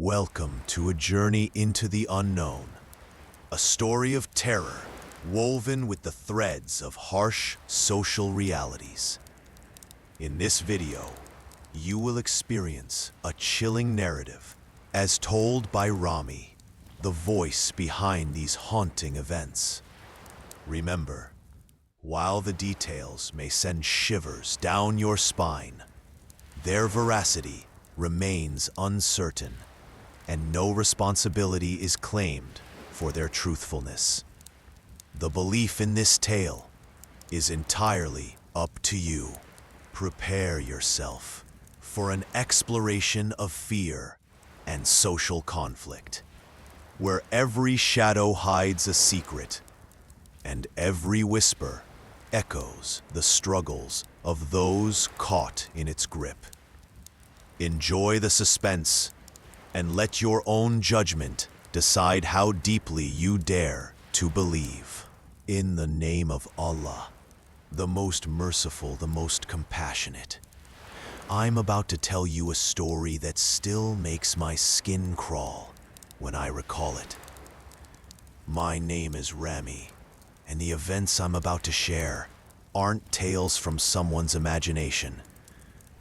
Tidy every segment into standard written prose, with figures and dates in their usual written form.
Welcome to a journey into the unknown, a story of terror woven with the threads of harsh social realities. In this video, you will experience a chilling narrative as told by Rami, the voice behind these haunting events. Remember, while the details may send shivers down your spine, their veracity remains uncertain, and no responsibility is claimed for their truthfulness. The belief in this tale is entirely up to you. Prepare yourself for an exploration of fear and social conflict, where every shadow hides a secret, and every whisper echoes the struggles of those caught in its grip. Enjoy the suspense, and let your own judgment decide how deeply you dare to believe. In the name of Allah, the most merciful, the most compassionate, I'm about to tell you a story that still makes my skin crawl when I recall it. My name is Rami, and the events I'm about to share aren't tales from someone's imagination.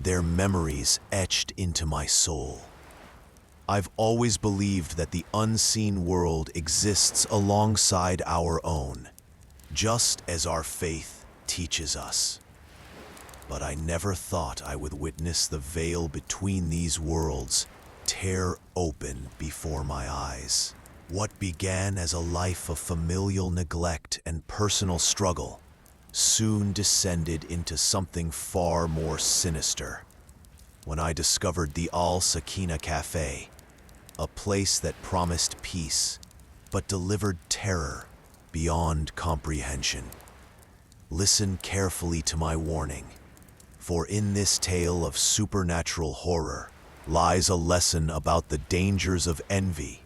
They're memories etched into my soul. I've always believed that the unseen world exists alongside our own, just as our faith teaches us. But I never thought I would witness the veil between these worlds tear open before my eyes. What began as a life of familial neglect and personal struggle soon descended into something far more sinister when I discovered the Al-Sakina café, a place that promised peace but delivered terror beyond comprehension. Listen carefully to my warning, for in this tale of supernatural horror lies a lesson about the dangers of envy,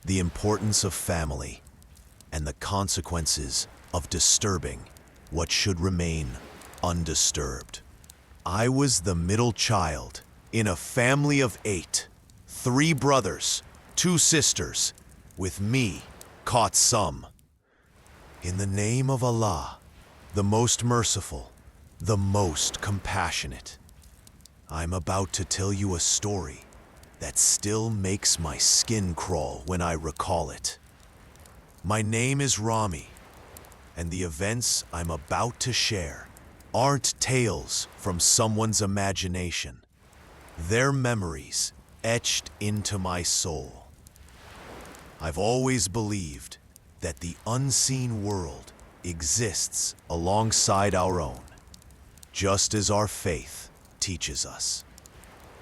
the importance of family, and the consequences of disturbing what should remain undisturbed. I was the middle child in a family of 8, 3 brothers, 2 sisters, with me caught some. In the name of Allah, the most merciful, the most compassionate, I'm about to tell you a story that still makes my skin crawl when I recall it. My name is Rami, and the events I'm about to share aren't tales from someone's imagination. They're memories etched into my soul. I've always believed that the unseen world exists alongside our own, just as our faith teaches us.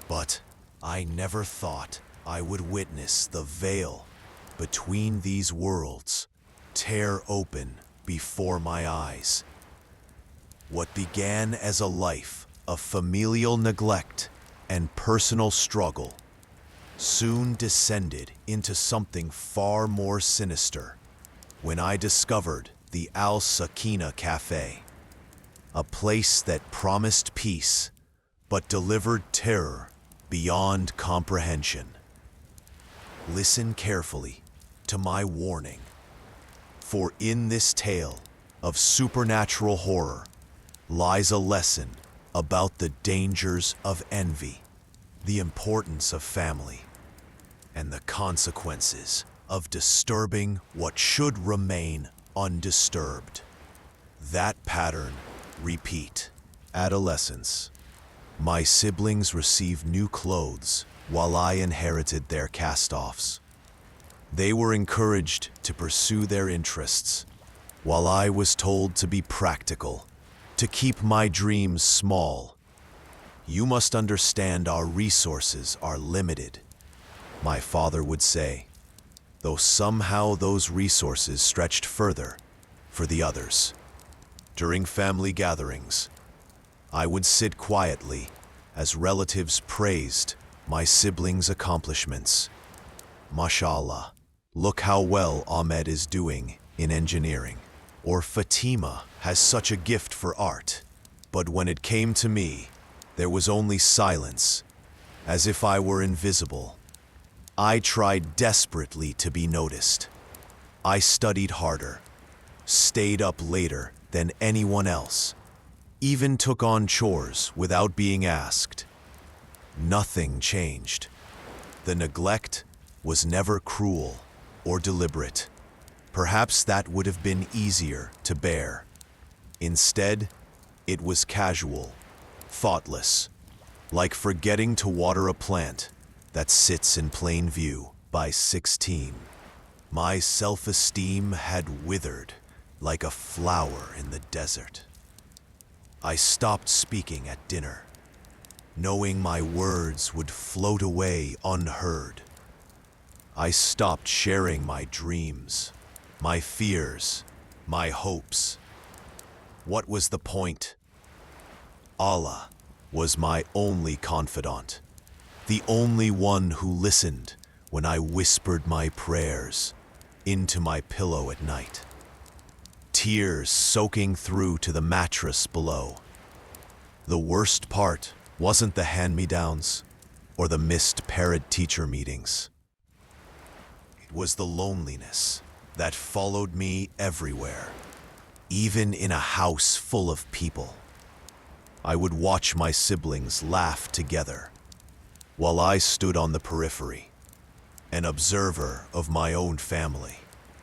But I never thought I would witness the veil between these worlds tear open before my eyes. What began as a life of familial neglect and personal struggle soon descended into something far more sinister when I discovered the Al-Sakina café, a place that promised peace but delivered terror beyond comprehension. Listen carefully to my warning, for in this tale of supernatural horror lies a lesson about the dangers of envy, the importance of family, and the consequences of disturbing what should remain undisturbed. That pattern repeat. Adolescence. My siblings received new clothes while I inherited their cast-offs. They were encouraged to pursue their interests, while I was told to be practical, to keep my dreams small. You must understand our resources are limited, my father would say, though somehow those resources stretched further for the others. During family gatherings, I would sit quietly as relatives praised my siblings' accomplishments. Mashallah, look how well Ahmed is doing in engineering. Or Fatima has such a gift for art. But when it came to me, there was only silence, as if I were invisible. I tried desperately to be noticed. I studied harder, stayed up later than anyone else, even took on chores without being asked. Nothing changed. The neglect was never cruel or deliberate. Perhaps that would have been easier to bear. Instead, it was casual, thoughtless, like forgetting to water a plant that sits in plain view. By 16, my self-esteem had withered like a flower in the desert. I stopped speaking at dinner, knowing my words would float away unheard. I stopped sharing my dreams, my fears, my hopes. What was the point? Allah was my only confidant, the only one who listened when I whispered my prayers into my pillow at night, tears soaking through to the mattress below. The worst part wasn't the hand-me-downs or the missed parent-teacher meetings. It was the loneliness that followed me everywhere, even in a house full of people. I would watch my siblings laugh together, while I stood on the periphery, an observer of my own family,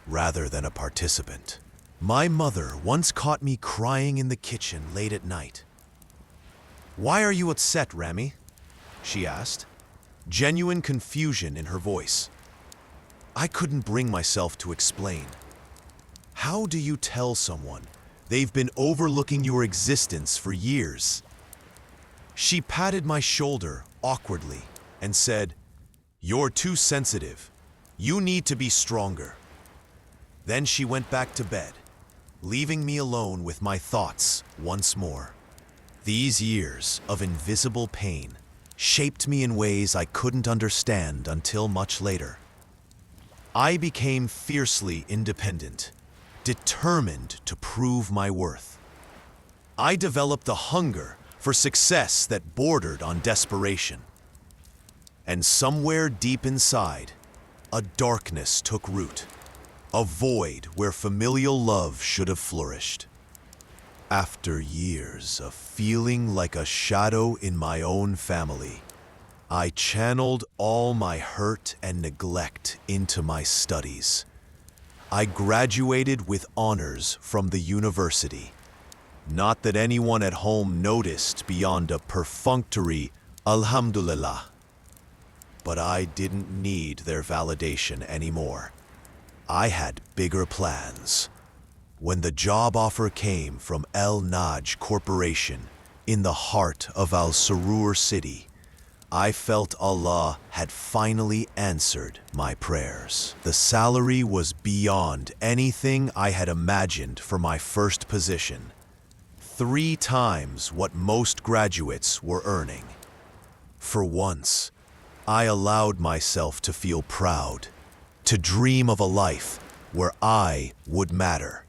rather than a participant. My mother once caught me crying in the kitchen late at night. "Why are you upset, Rami?" she asked, genuine confusion in her voice. I couldn't bring myself to explain. How do you tell someone they've been overlooking your existence for years? She patted my shoulder awkwardly and said, "You're too sensitive. You need to be stronger." Then she went back to bed, leaving me alone with my thoughts once more. These years of invisible pain shaped me in ways I couldn't understand until much later. I became fiercely independent, determined to prove my worth. I developed a hunger for success that bordered on desperation. And somewhere deep inside, a darkness took root, a void where familial love should have flourished. After years of feeling like a shadow in my own family, I channeled all my hurt and neglect into my studies. I graduated with honors from the university. Not that anyone at home noticed beyond a perfunctory Alhamdulillah. But I didn't need their validation anymore. I had bigger plans. When the job offer came from Al-Naj Corporation in the heart of Al-Surur city, I felt Allah had finally answered my prayers. The salary was beyond anything I had imagined for my first position, 3 times what most graduates were earning. For once, I allowed myself to feel proud, to dream of a life where I would matter.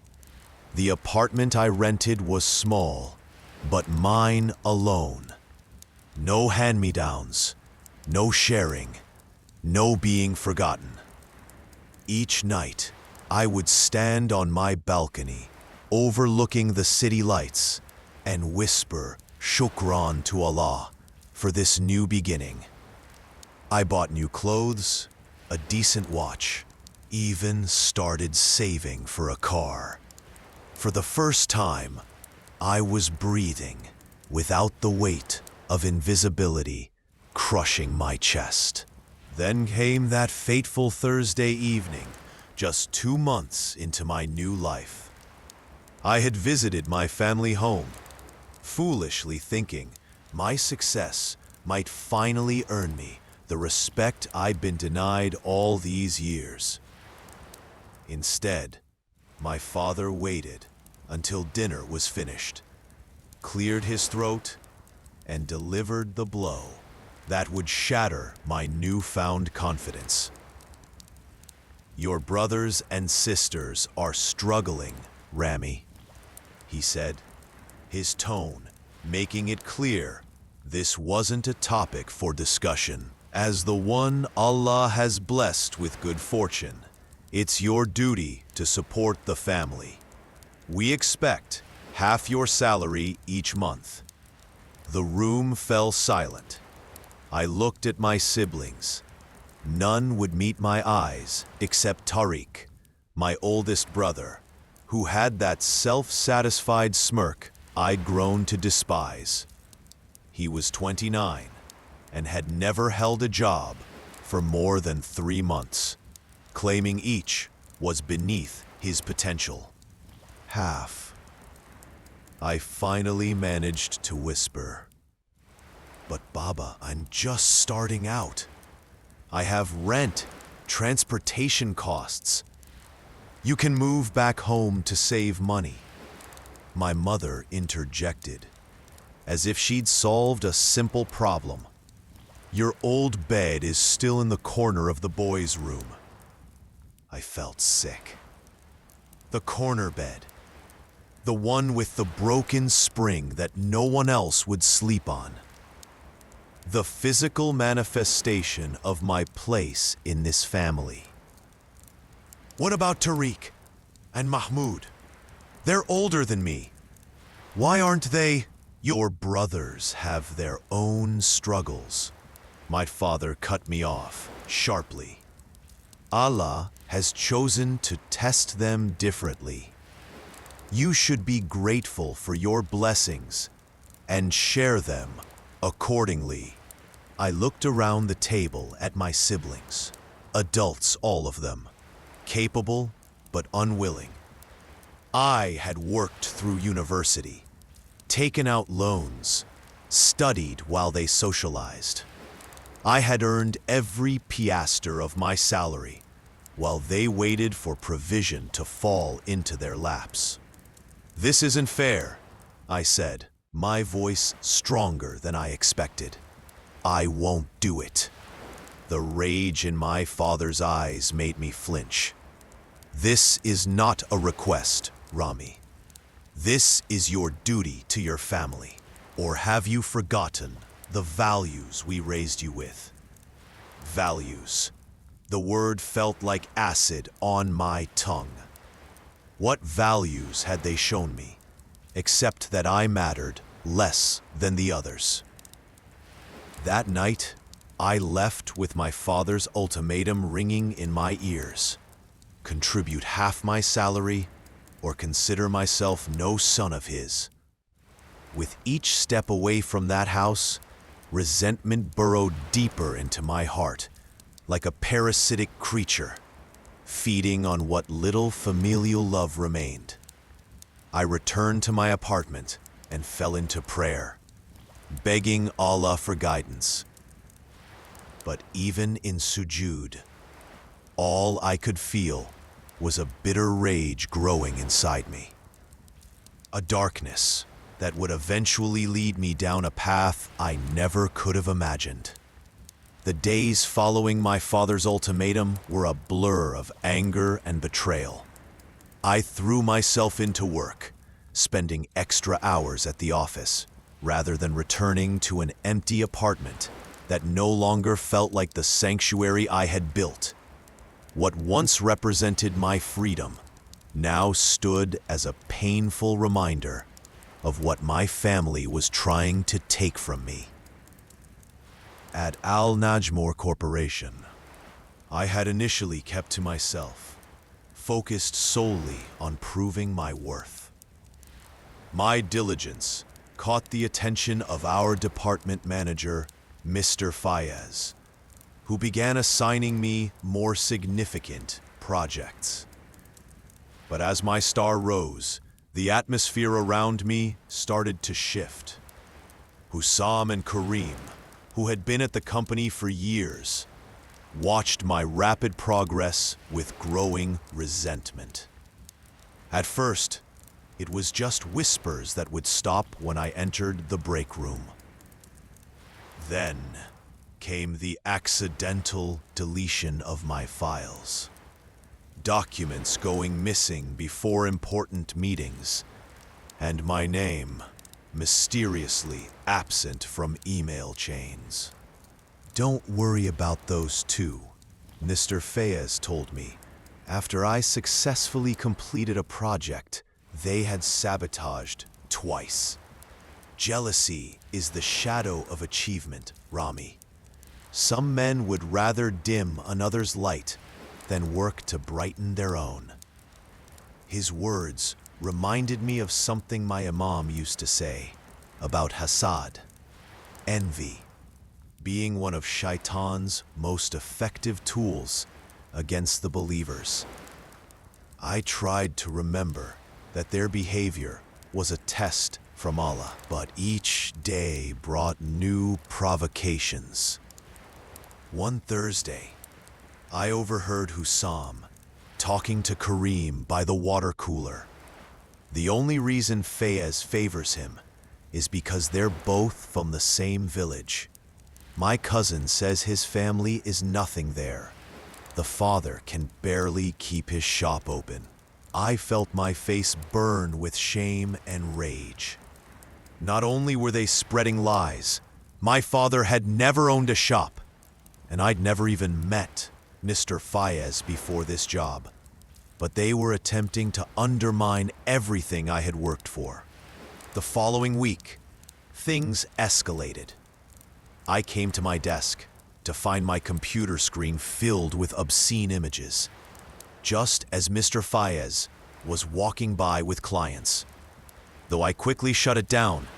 The apartment I rented was small, but mine alone. No hand-me-downs, no sharing, no being forgotten. Each night, I would stand on my balcony, overlooking the city lights, and whisper shukran to Allah for this new beginning. I bought new clothes, a decent watch, even started saving for a car. For the first time, I was breathing without the weight of invisibility crushing my chest. Then came that fateful Thursday evening, just 2 months into my new life. I had visited my family home, foolishly thinking my success might finally earn me the respect I'd been denied all these years. Instead, my father waited until dinner was finished, cleared his throat, and delivered the blow that would shatter my newfound confidence. "Your brothers and sisters are struggling, Rami," he said, his tone making it clear this wasn't a topic for discussion. As the one Allah has blessed with good fortune, it's your duty to support the family. We expect half your salary each month. The room fell silent. I looked at my siblings. None would meet my eyes except Tariq, my oldest brother, who had that self-satisfied smirk I'd grown to despise. He was 29 and had never held a job for more than 3 months, claiming each was beneath his potential. Half. I finally managed to whisper. But Baba, I'm just starting out. I have rent, transportation costs. You can move back home to save money. My mother interjected, as if she'd solved a simple problem. Your old bed is still in the corner of the boys' room. I felt sick. The corner bed. The one with the broken spring that no one else would sleep on. The physical manifestation of my place in this family. What about Tariq and Mahmoud? They're older than me. Why aren't they? Your brothers have their own struggles. My father cut me off sharply. Allah has chosen to test them differently. You should be grateful for your blessings and share them accordingly. I looked around the table at my siblings, adults all of them, capable but unwilling. I had worked through university, taken out loans, studied while they socialized. I had earned every piaster of my salary, while they waited for provision to fall into their laps. This isn't fair, I said, my voice stronger than I expected. I won't do it. The rage in my father's eyes made me flinch. This is not a request, Rami. This is your duty to your family. Or have you forgotten the values we raised you with? Values. The word felt like acid on my tongue. What values had they shown me, except that I mattered less than the others? That night, I left with my father's ultimatum ringing in my ears. Contribute half my salary, or consider myself no son of his. With each step away from that house, resentment burrowed deeper into my heart, like a parasitic creature, feeding on what little familial love remained. I returned to my apartment and fell into prayer, begging Allah for guidance. But even in sujood, all I could feel was a bitter rage growing inside me. A darkness that would eventually lead me down a path I never could have imagined. The days following my father's ultimatum were a blur of anger and betrayal. I threw myself into work, spending extra hours at the office, rather than returning to an empty apartment that no longer felt like the sanctuary I had built. What once represented my freedom now stood as a painful reminder of what my family was trying to take from me. At Al-Najmor Corporation, I had initially kept to myself, focused solely on proving my worth. My diligence caught the attention of our department manager, Mr. Fayez, who began assigning me more significant projects. But as my star rose, the atmosphere around me started to shift. Hussam and Kareem, who had been at the company for years, watched my rapid progress with growing resentment. At first, it was just whispers that would stop when I entered the break room. Then came the accidental deletion of my files. Documents going missing before important meetings, and my name mysteriously absent from email chains. Don't worry about those two, Mr. Fayez told me. After I successfully completed a project, they had sabotaged twice. Jealousy is the shadow of achievement, Rami. Some men would rather dim another's light than work to brighten their own. His words reminded me of something my imam used to say about hasad, envy, being one of shaitan's most effective tools against the believers. I tried to remember that their behavior was a test from Allah, but each day brought new provocations. One Thursday, I overheard Hussam talking to Kareem by the water cooler. The only reason Fayez favors him is because they're both from the same village. My cousin says his family is nothing there. The father can barely keep his shop open. I felt my face burn with shame and rage. Not only were they spreading lies, my father had never owned a shop, and I'd never even met Mr. Fayez before this job. But they were attempting to undermine everything I had worked for. The following week, things escalated. I came to my desk to find my computer screen filled with obscene images, just as Mr. Fayez was walking by with clients. Though I quickly shut it down,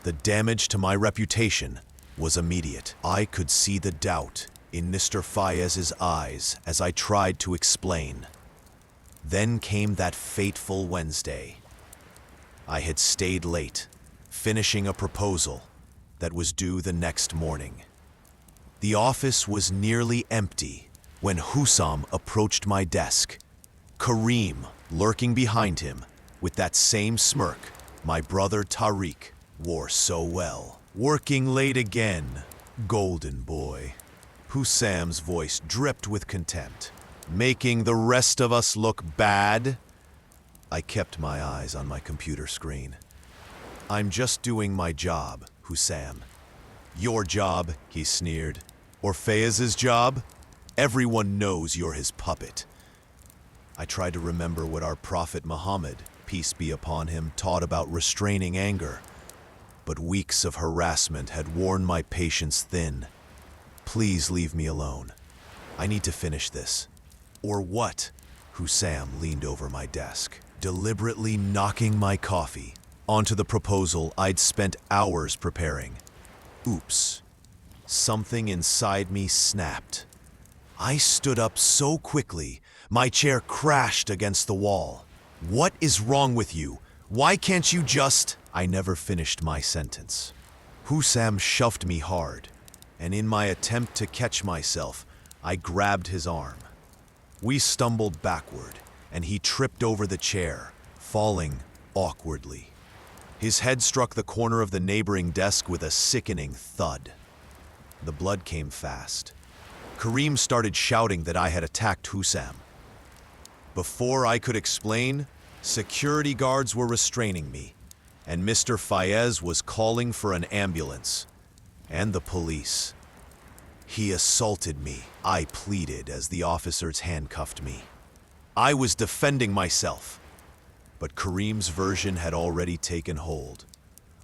the damage to my reputation was immediate. I could see the doubt in Mr. Fayez's eyes as I tried to explain. Then came that fateful Wednesday. I had stayed late, finishing a proposal that was due the next morning. The office was nearly empty when Hussam approached my desk, Kareem lurking behind him with that same smirk my brother Tariq wore so well. Working late again, golden boy. Hussam's voice dripped with contempt. Making the rest of us look bad? I kept my eyes on my computer screen. I'm just doing my job, Hussam. Your job, he sneered. Or Fayez's job? Everyone knows you're his puppet. I tried to remember what our Prophet Muhammad, peace be upon him, taught about restraining anger. But weeks of harassment had worn my patience thin. Please leave me alone. I need to finish this. Or what? Hussam leaned over my desk, deliberately knocking my coffee onto the proposal I'd spent hours preparing. Oops. Something inside me snapped. I stood up so quickly, my chair crashed against the wall. What is wrong with you? Why can't you just... I never finished my sentence. Hussam shoved me hard, and in my attempt to catch myself, I grabbed his arm. We stumbled backward, and he tripped over the chair, falling awkwardly. His head struck the corner of the neighboring desk with a sickening thud. The blood came fast. Kareem started shouting that I had attacked Hussam. Before I could explain, security guards were restraining me, and Mr. Fayez was calling for an ambulance and the police. He assaulted me, I pleaded as the officers handcuffed me. I was defending myself, but Kareem's version had already taken hold.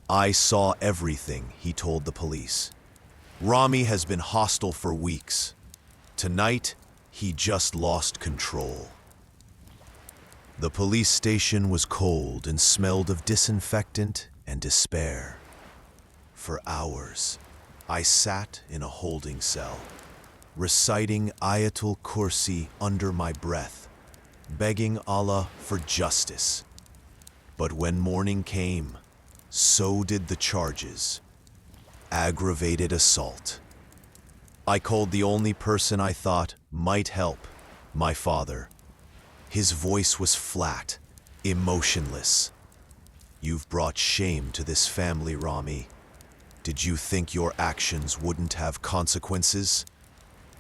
I saw everything, he told the police. Rami has been hostile for weeks. Tonight, he just lost control. The police station was cold and smelled of disinfectant and despair. For hours, I sat in a holding cell, reciting Ayatul Kursi under my breath, begging Allah for justice. But when morning came, so did the charges. Aggravated assault. I called the only person I thought might help, my father. His voice was flat, emotionless. You've brought shame to this family, Rami. Did you think your actions wouldn't have consequences?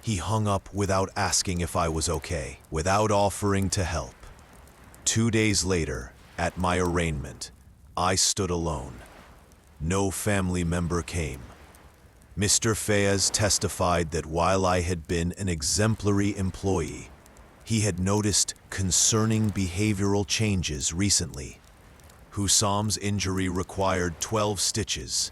He hung up without asking if I was okay, without offering to help. 2 days later, at my arraignment, I stood alone. No family member came. Mr. Fayez testified that while I had been an exemplary employee, he had noticed concerning behavioral changes recently. Hussam's injury required 12 stitches,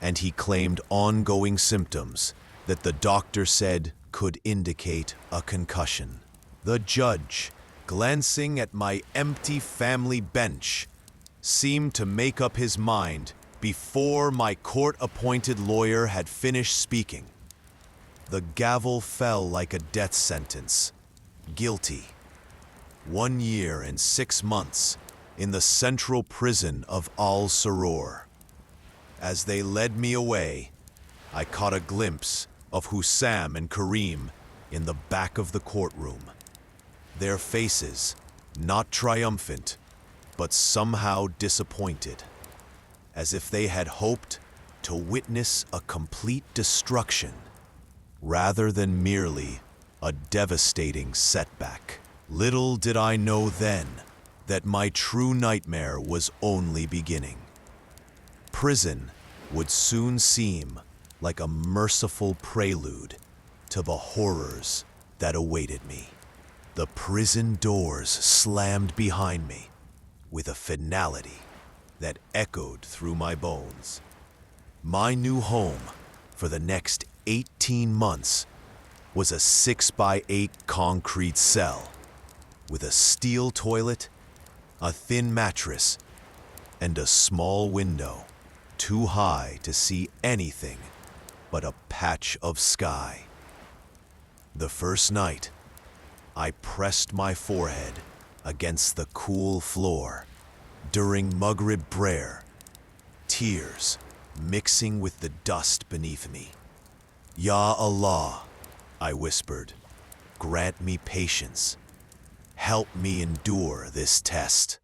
and he claimed ongoing symptoms that the doctor said could indicate a concussion. The judge, glancing at my empty family bench, seemed to make up his mind before my court-appointed lawyer had finished speaking. The gavel fell like a death sentence. Guilty. 1 year and 6 months in the central prison of Al-Surur. As they led me away, I caught a glimpse of Hussam and Karim in the back of the courtroom. Their faces, not triumphant, but somehow disappointed, as if they had hoped to witness a complete destruction rather than merely a devastating setback. Little did I know then that my true nightmare was only beginning. Prison would soon seem like a merciful prelude to the horrors that awaited me. The prison doors slammed behind me with a finality that echoed through my bones. My new home for the next 18 months was a 6x8 concrete cell with a steel toilet, a thin mattress, and a small window too high to see anything but a patch of sky. The first night, I pressed my forehead against the cool floor during Maghrib prayer, tears mixing with the dust beneath me. Ya Allah, I whispered, grant me patience. Help me endure this test.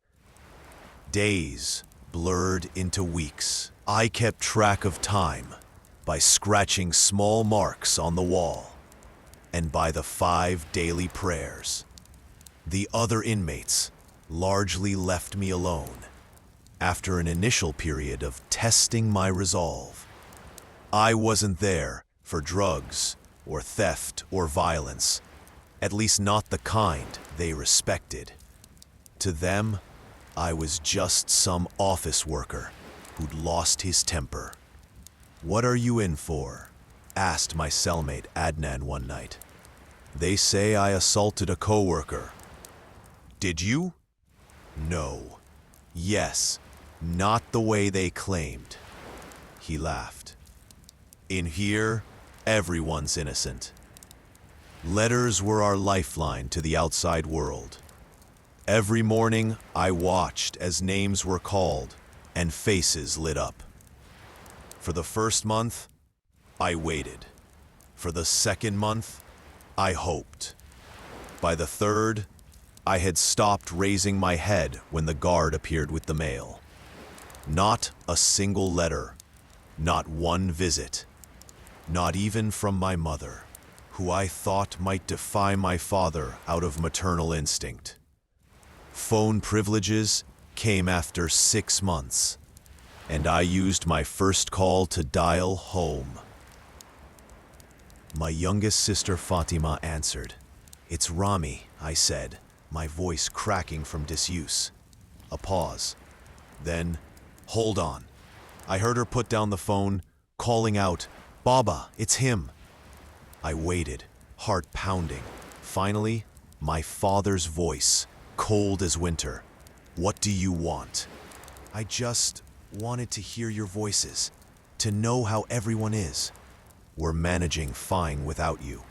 Days blurred into weeks. I kept track of time by scratching small marks on the wall and by the 5 daily prayers. The other inmates largely left me alone after an initial period of testing my resolve. I wasn't there for drugs or theft or violence, at least not the kind they respected. To them, I was just some office worker who'd lost his temper. "What are you in for?" asked my cellmate Adnan one night. "They say I assaulted a coworker." "Did you?" "No." "Yes, not the way they claimed." He laughed. "In here, everyone's innocent." Letters were our lifeline to the outside world. Every morning, I watched as names were called and faces lit up. For the first month, I waited. For the second month, I hoped. By the third, I had stopped raising my head when the guard appeared with the mail. Not a single letter, not one visit, not even from my mother, who I thought might defy my father out of maternal instinct. Phone privileges came after 6 months, and I used my first call to dial home. My youngest sister Fatima answered. "It's Rami," I said, my voice cracking from disuse. A pause. Then, "Hold on." I heard her put down the phone, calling out, "Baba, it's him." I waited, heart pounding. Finally, my father's voice, cold as winter. "What do you want?" "I just wanted to hear your voices, to know how everyone is." "We're managing fine without you.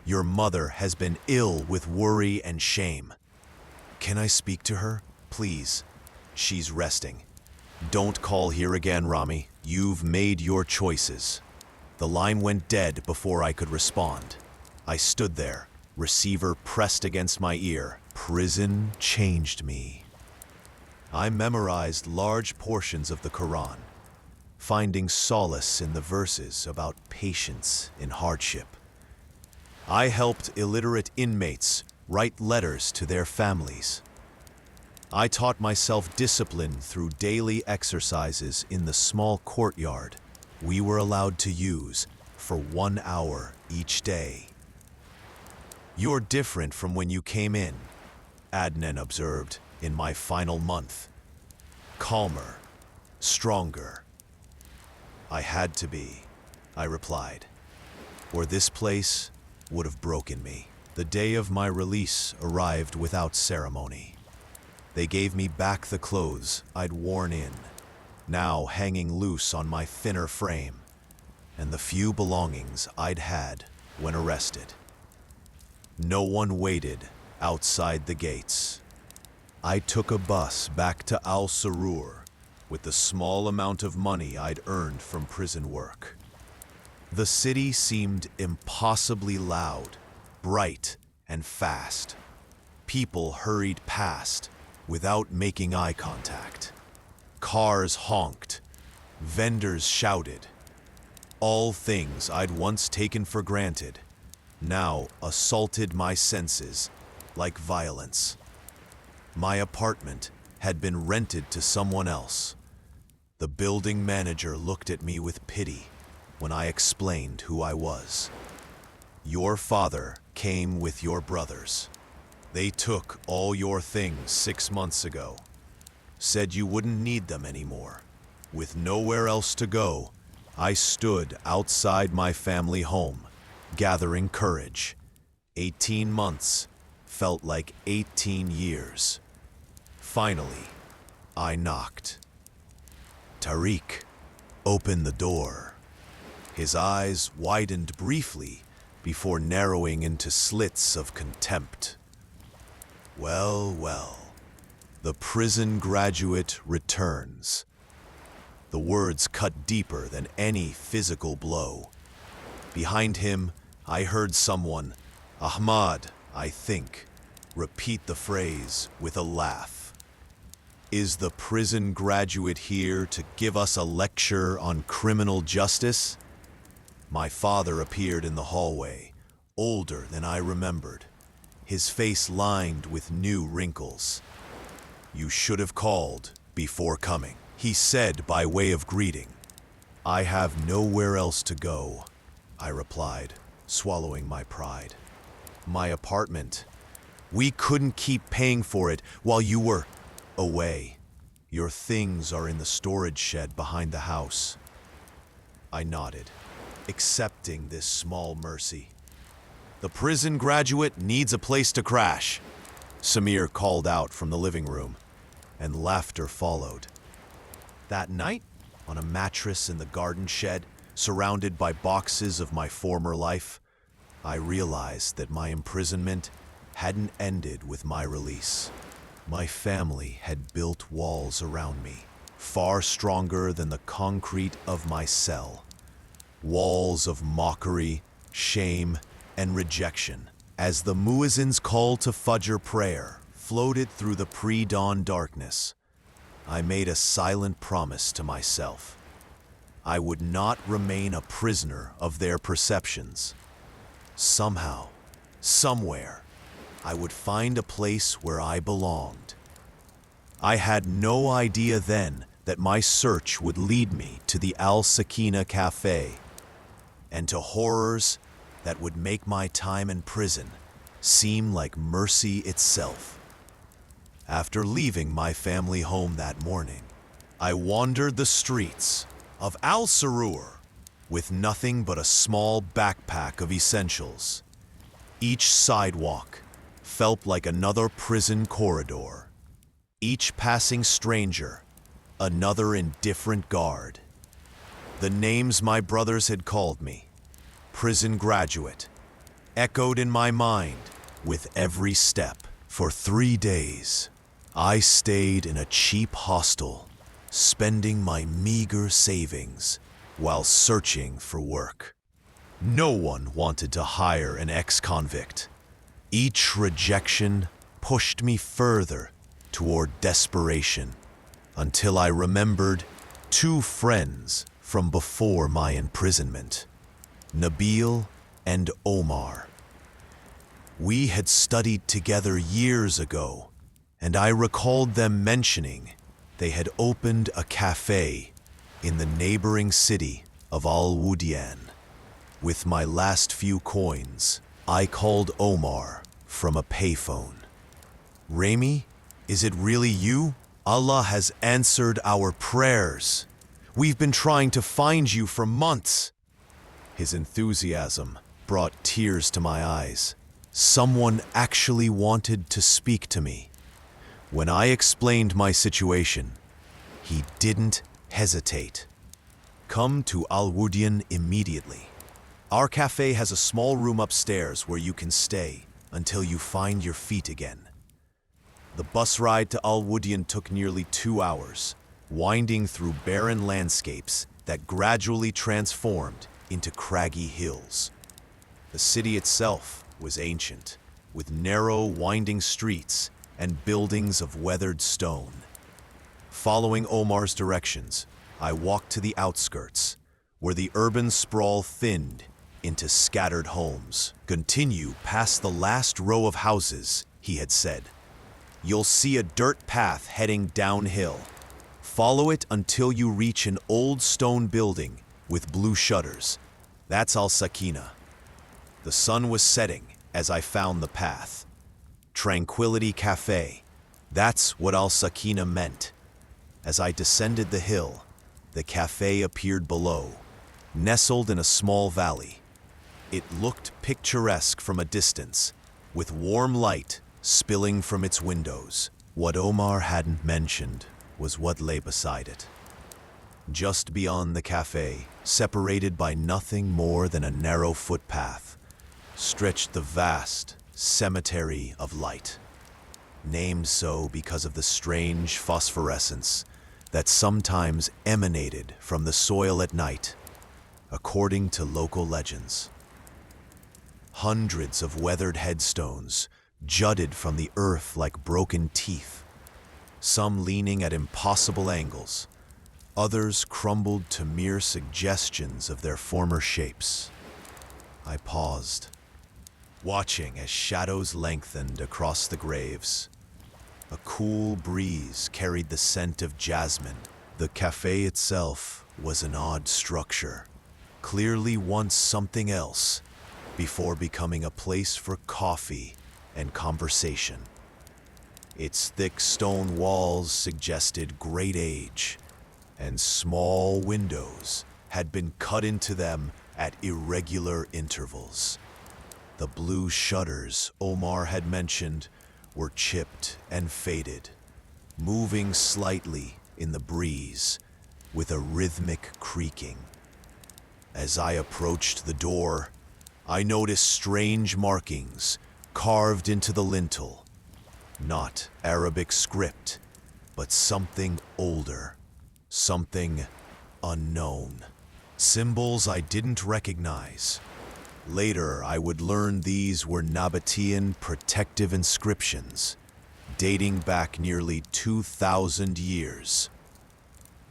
Your mother has been ill with worry and shame." "Can I speak to her, please?" "She's resting." "Don't call here again, Rami. You've made your choices." The line went dead before I could respond. I stood there, receiver pressed against my ear. Prison changed me. I memorized large portions of the Quran, finding solace in the verses about patience in hardship. I helped illiterate inmates write letters to their families. I taught myself discipline through daily exercises in the small courtyard we were allowed to use for 1 hour each day. "You're different from when you came in," Adnan observed in my final month. "Calmer, stronger." "I had to be," I replied, "or this place would have broken me." The day of my release arrived without ceremony. They gave me back the clothes I'd worn in, now hanging loose on my thinner frame, and the few belongings I'd had when arrested. No one waited outside the gates. I took a bus back to Al-Surur with the small amount of money I'd earned from prison work. The city seemed impossibly loud, bright, and fast. People hurried past without making eye contact. Cars honked. Vendors shouted. All things I'd once taken for granted now assaulted my senses like violence. My apartment had been rented to someone else. The building manager looked at me with pity when I explained who I was. "Your father came with your brothers. They took all your things 6 months ago. Said you wouldn't need them anymore." With nowhere else to go, I stood outside my family home, gathering courage. 18 months felt like 18 years. Finally, I knocked. Tariq opened the door. His eyes widened briefly before narrowing into slits of contempt. "Well, well, the prison graduate returns." The words cut deeper than any physical blow. Behind him, I heard someone, Ahmad, I think, repeat the phrase with a laugh. "Is the prison graduate here to give us a lecture on criminal justice?" My father appeared in the hallway, older than I remembered, his face lined with new wrinkles. "You should have called before coming," he said by way of greeting. "I have nowhere else to go," I replied, swallowing my pride. "My apartment. We couldn't keep paying for it while you were away. Your things are in the storage shed behind the house." I nodded, accepting this small mercy. "The prison graduate needs a place to crash," Samir called out from the living room, and laughter followed. That night, on a mattress in the garden shed, surrounded by boxes of my former life, I realized that my imprisonment hadn't ended with my release. My family had built walls around me, far stronger than the concrete of my cell. Walls of mockery, shame, and rejection, as the muezzin's call to Fajr prayer floated through the pre-dawn darkness. I made a silent promise to myself. I would not remain a prisoner of their perceptions. Somehow, somewhere, I would find a place where I belonged. I had no idea then that my search would lead me to the Al-Sakina café, and to horrors that would make my time in prison seem like mercy itself. After leaving my family home that morning, I wandered the streets of Al-Surur with nothing but a small backpack of essentials. Each sidewalk felt like another prison corridor. Each passing stranger, another indifferent guard. The names my brothers had called me, prison graduate, echoed in my mind with every step. For 3 days, I stayed in a cheap hostel, spending my meager savings while searching for work. No one wanted to hire an ex-convict. Each rejection pushed me further toward desperation, until I remembered 2 friends from before my imprisonment, Nabil and Omar. We had studied together years ago, and I recalled them mentioning they had opened a café in the neighboring city of Al-Wudyan. With my last few coins, I called Omar from a payphone. Rami, is it really you? Allah has answered our prayers. We've been trying to find you for months. His enthusiasm brought tears to my eyes. Someone actually wanted to speak to me. When I explained my situation, he didn't hesitate. Come to Al-Wudyan immediately. Our café has a small room upstairs where you can stay until you find your feet again. The bus ride to Al-Wudyan took nearly 2 hours, winding through barren landscapes that gradually transformed into craggy hills. The city itself was ancient, with narrow, winding streets and buildings of weathered stone. Following Omar's directions, I walked to the outskirts, where the urban sprawl thinned into scattered homes. Continue past the last row of houses, he had said. You'll see a dirt path heading downhill. Follow it until you reach an old stone building with blue shutters. That's Al-Sakina. The sun was setting as I found the path. Tranquility Café. That's what Al-Sakina meant. As I descended the hill, the cafe appeared below, nestled in a small valley. It looked picturesque from a distance, with warm light spilling from its windows. What Omar hadn't mentioned was what lay beside it. Just beyond the cafe, separated by nothing more than a narrow footpath, stretched the vast cemetery of light, named so because of the strange phosphorescence that sometimes emanated from the soil at night, according to local legends. Hundreds of weathered headstones jutted from the earth like broken teeth, some leaning at impossible angles, others crumbled to mere suggestions of their former shapes. I paused, watching as shadows lengthened across the graves. A cool breeze carried the scent of jasmine. The cafe itself was an odd structure, clearly once something else, before becoming a place for coffee and conversation. Its thick stone walls suggested great age, and small windows had been cut into them at irregular intervals. The blue shutters Omar had mentioned were chipped and faded, moving slightly in the breeze with a rhythmic creaking. As I approached the door, I noticed strange markings carved into the lintel. Not Arabic script, but something older, something unknown. Symbols I didn't recognize. Later, I would learn these were Nabatean protective inscriptions, dating back nearly 2,000 years.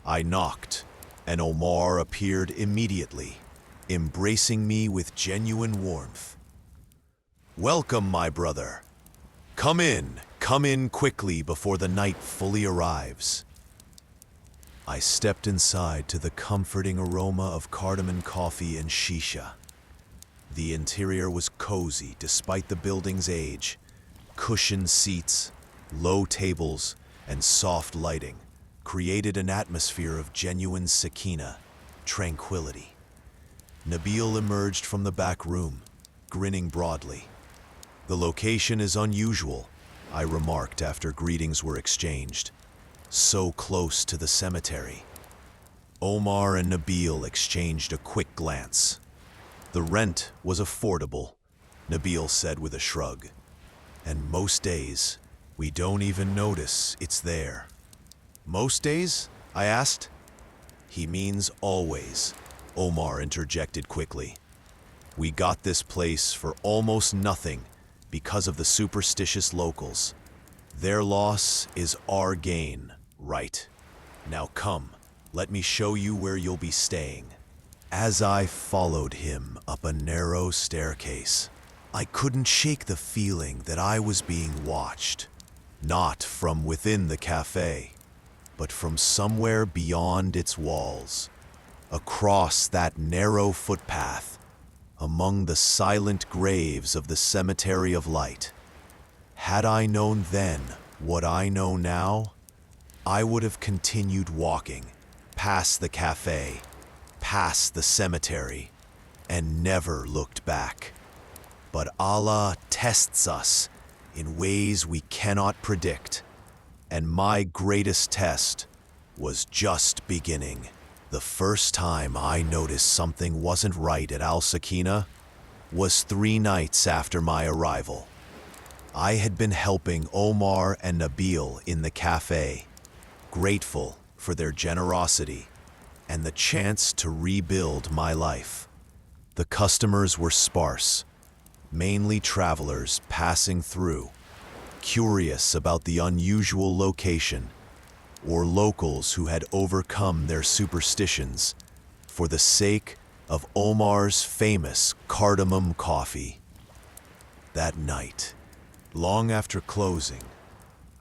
I knocked, and Omar appeared immediately, embracing me with genuine warmth. "Welcome, my brother. Come in quickly before the night fully arrives." I stepped inside to the comforting aroma of cardamom coffee and shisha. The interior was cozy despite the building's age. Cushioned seats, low tables, and soft lighting created an atmosphere of genuine sakina, tranquility. Nabil emerged from the back room, grinning broadly. "The location is unusual," I remarked after greetings were exchanged. "So close to the cemetery." Omar and Nabil exchanged a quick glance. "The rent was affordable," Nabil said with a shrug. "And most days, we don't even notice it's there." "Most days?" I asked. "He means always," Omar interjected quickly. "We got this place for almost nothing because of the superstitious locals. Their loss is our gain, right? Now come, let me show you where you'll be staying." As I followed him up a narrow staircase, I couldn't shake the feeling that I was being watched, not from within the cafe, but from somewhere beyond its walls. Across that narrow footpath, among the silent graves of the cemetery of light. Had I known then what I know now, I would have continued walking, past the café, past the cemetery, and never looked back. But Allah tests us in ways we cannot predict, and my greatest test was just beginning. The first time I noticed something wasn't right at Al-Sakina was 3 nights after my arrival. I had been helping Omar and Nabil in the café, grateful for their generosity and the chance to rebuild my life. The customers were sparse, mainly travelers passing through, curious about the unusual location, or locals who had overcome their superstitions for the sake of Omar's famous cardamom coffee. That night, long after closing,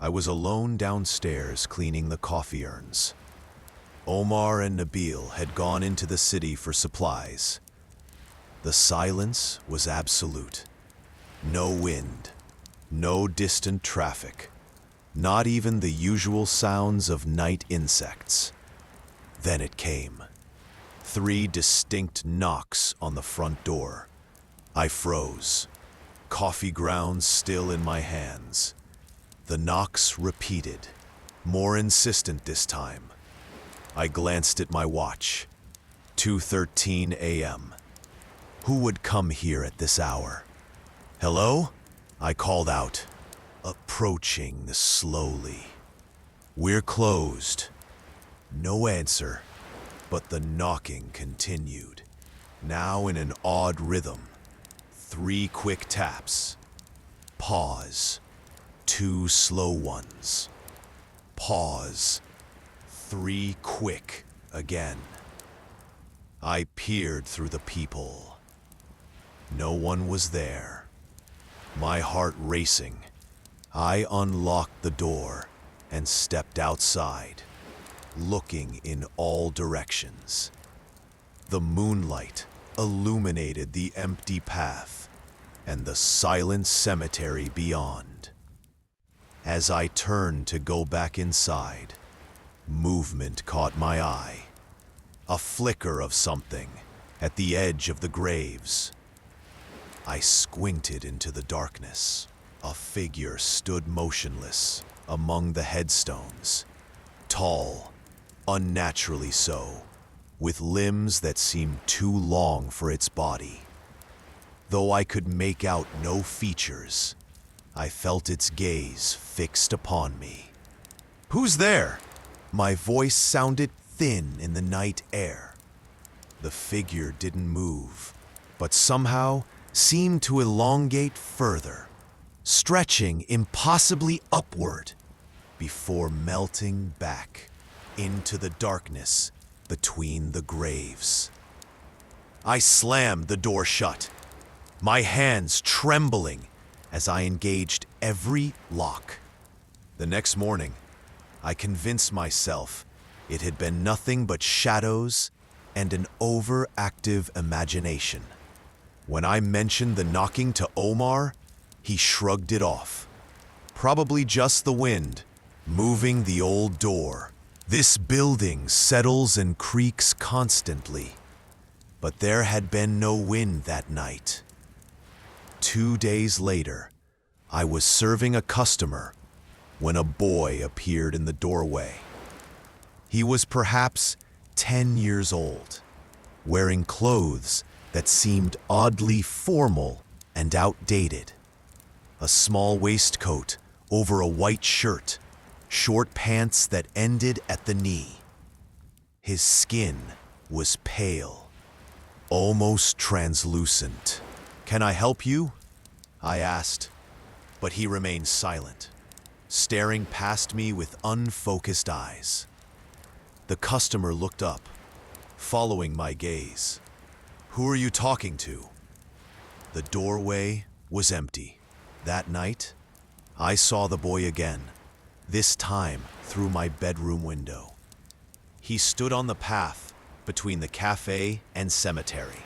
I was alone downstairs cleaning the coffee urns. Omar and Nabil had gone into the city for supplies. The silence was absolute. No wind, no distant traffic, not even the usual sounds of night insects. Then it came. 3 distinct knocks on the front door. I froze, coffee grounds still in my hands. The knocks repeated, more insistent this time. I glanced at my watch. 2:13 a.m. Who would come here at this hour? Hello? I called out, approaching slowly. We're closed. No answer, but the knocking continued, now in an odd rhythm. 3 quick taps. Pause. 2 slow ones. Pause. 3 quick again. I peered through the peephole. No one was there. My heart racing, I unlocked the door and stepped outside, looking in all directions. The moonlight illuminated the empty path and the silent cemetery beyond. As I turned to go back inside, movement caught my eye. A flicker of something at the edge of the graves. I squinted into the darkness. A figure stood motionless among the headstones, tall, unnaturally so, with limbs that seemed too long for its body. Though I could make out no features, I felt its gaze fixed upon me. "Who's there?" My voice sounded thin in the night air. The figure didn't move, but somehow seemed to elongate further, stretching impossibly upward before melting back into the darkness between the graves. I slammed the door shut, my hands trembling as I engaged every lock. The next morning, I convinced myself it had been nothing but shadows and an overactive imagination. When I mentioned the knocking to Omar, he shrugged it off. Probably just the wind, moving the old door. This building settles and creaks constantly. But there had been no wind that night. 2 days later, I was serving a customer when a boy appeared in the doorway. He was perhaps 10 years old, wearing clothes that seemed oddly formal and outdated. A small waistcoat over a white shirt, short pants that ended at the knee. His skin was pale, almost translucent. "Can I help you?" I asked, but he remained silent, staring past me with unfocused eyes. The customer looked up, following my gaze. "Who are you talking to?" The doorway was empty. That night, I saw the boy again, this time through my bedroom window. He stood on the path between the café and cemetery,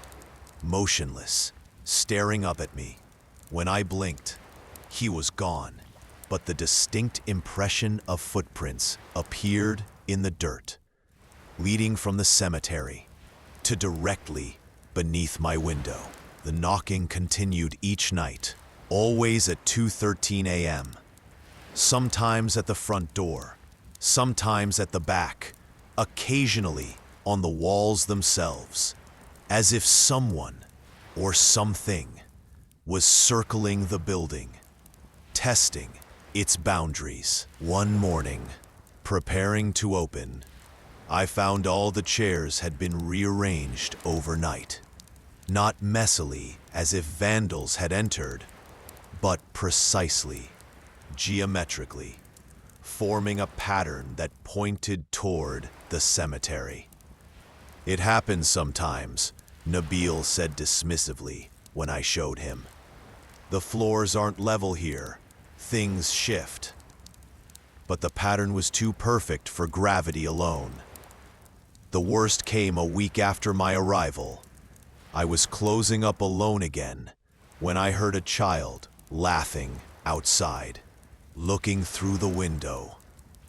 motionless, staring up at me. When I blinked, he was gone, but the distinct impression of footprints appeared in the dirt, leading from the cemetery to directly beneath my window. The knocking continued each night, always at 2:13 a.m., sometimes at the front door, sometimes at the back, occasionally on the walls themselves, as if someone or something was circling the building, testing its boundaries. One morning, preparing to open, I found all the chairs had been rearranged overnight. Not messily, as if vandals had entered, but precisely, geometrically, forming a pattern that pointed toward the cemetery. "It happens sometimes," Nabil said dismissively when I showed him. "The floors aren't level here. Things shift." But the pattern was too perfect for gravity alone. The worst came a week after my arrival. I was closing up alone again when I heard a child laughing outside. Looking through the window,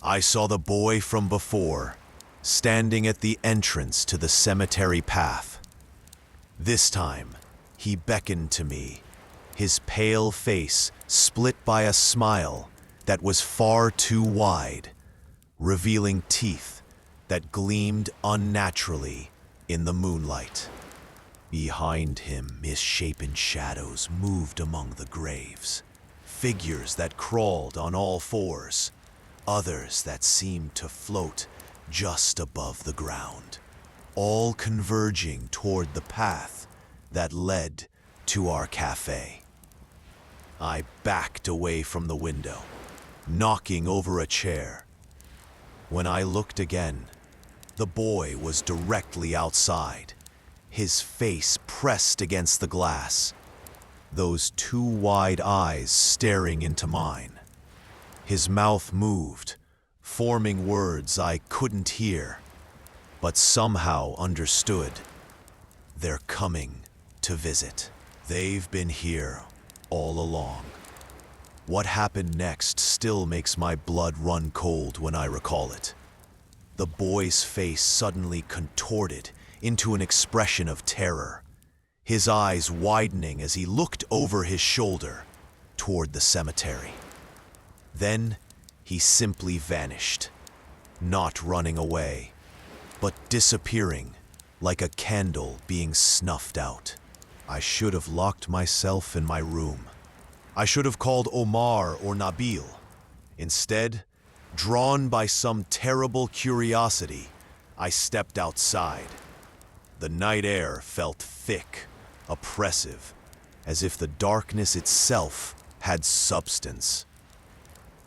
I saw the boy from before, standing at the entrance to the cemetery path. This time, he beckoned to me, his pale face split by a smile that was far too wide, revealing teeth that gleamed unnaturally in the moonlight. Behind him, misshapen shadows moved among the graves, figures that crawled on all fours, others that seemed to float just above the ground, all converging toward the path that led to our café. I backed away from the window, knocking over a chair. When I looked again, the boy was directly outside, his face pressed against the glass, those two wide eyes staring into mine. His mouth moved, forming words I couldn't hear, but somehow understood. "They're coming to visit. They've been here all along." What happened next still makes my blood run cold when I recall it. The boy's face suddenly contorted into an expression of terror, his eyes widening as he looked over his shoulder toward the cemetery. Then he simply vanished, not running away, but disappearing like a candle being snuffed out. I should have locked myself in my room. I should have called Omar or Nabil. Instead, drawn by some terrible curiosity, I stepped outside. The night air felt thick, oppressive, as if the darkness itself had substance.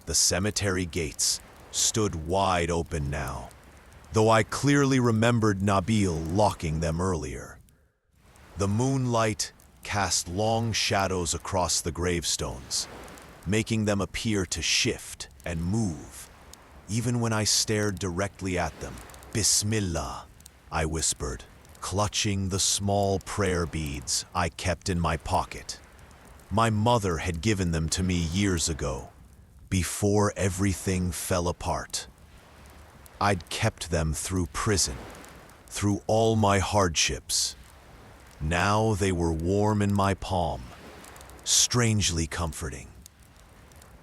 The cemetery gates stood wide open now, though I clearly remembered Nabil locking them earlier. The moonlight cast long shadows across the gravestones, making them appear to shift and move. Even when I stared directly at them, "Bismillah," I whispered, clutching the small prayer beads I kept in my pocket. My mother had given them to me years ago, before everything fell apart. I'd kept them through prison, through all my hardships. Now they were warm in my palm, strangely comforting.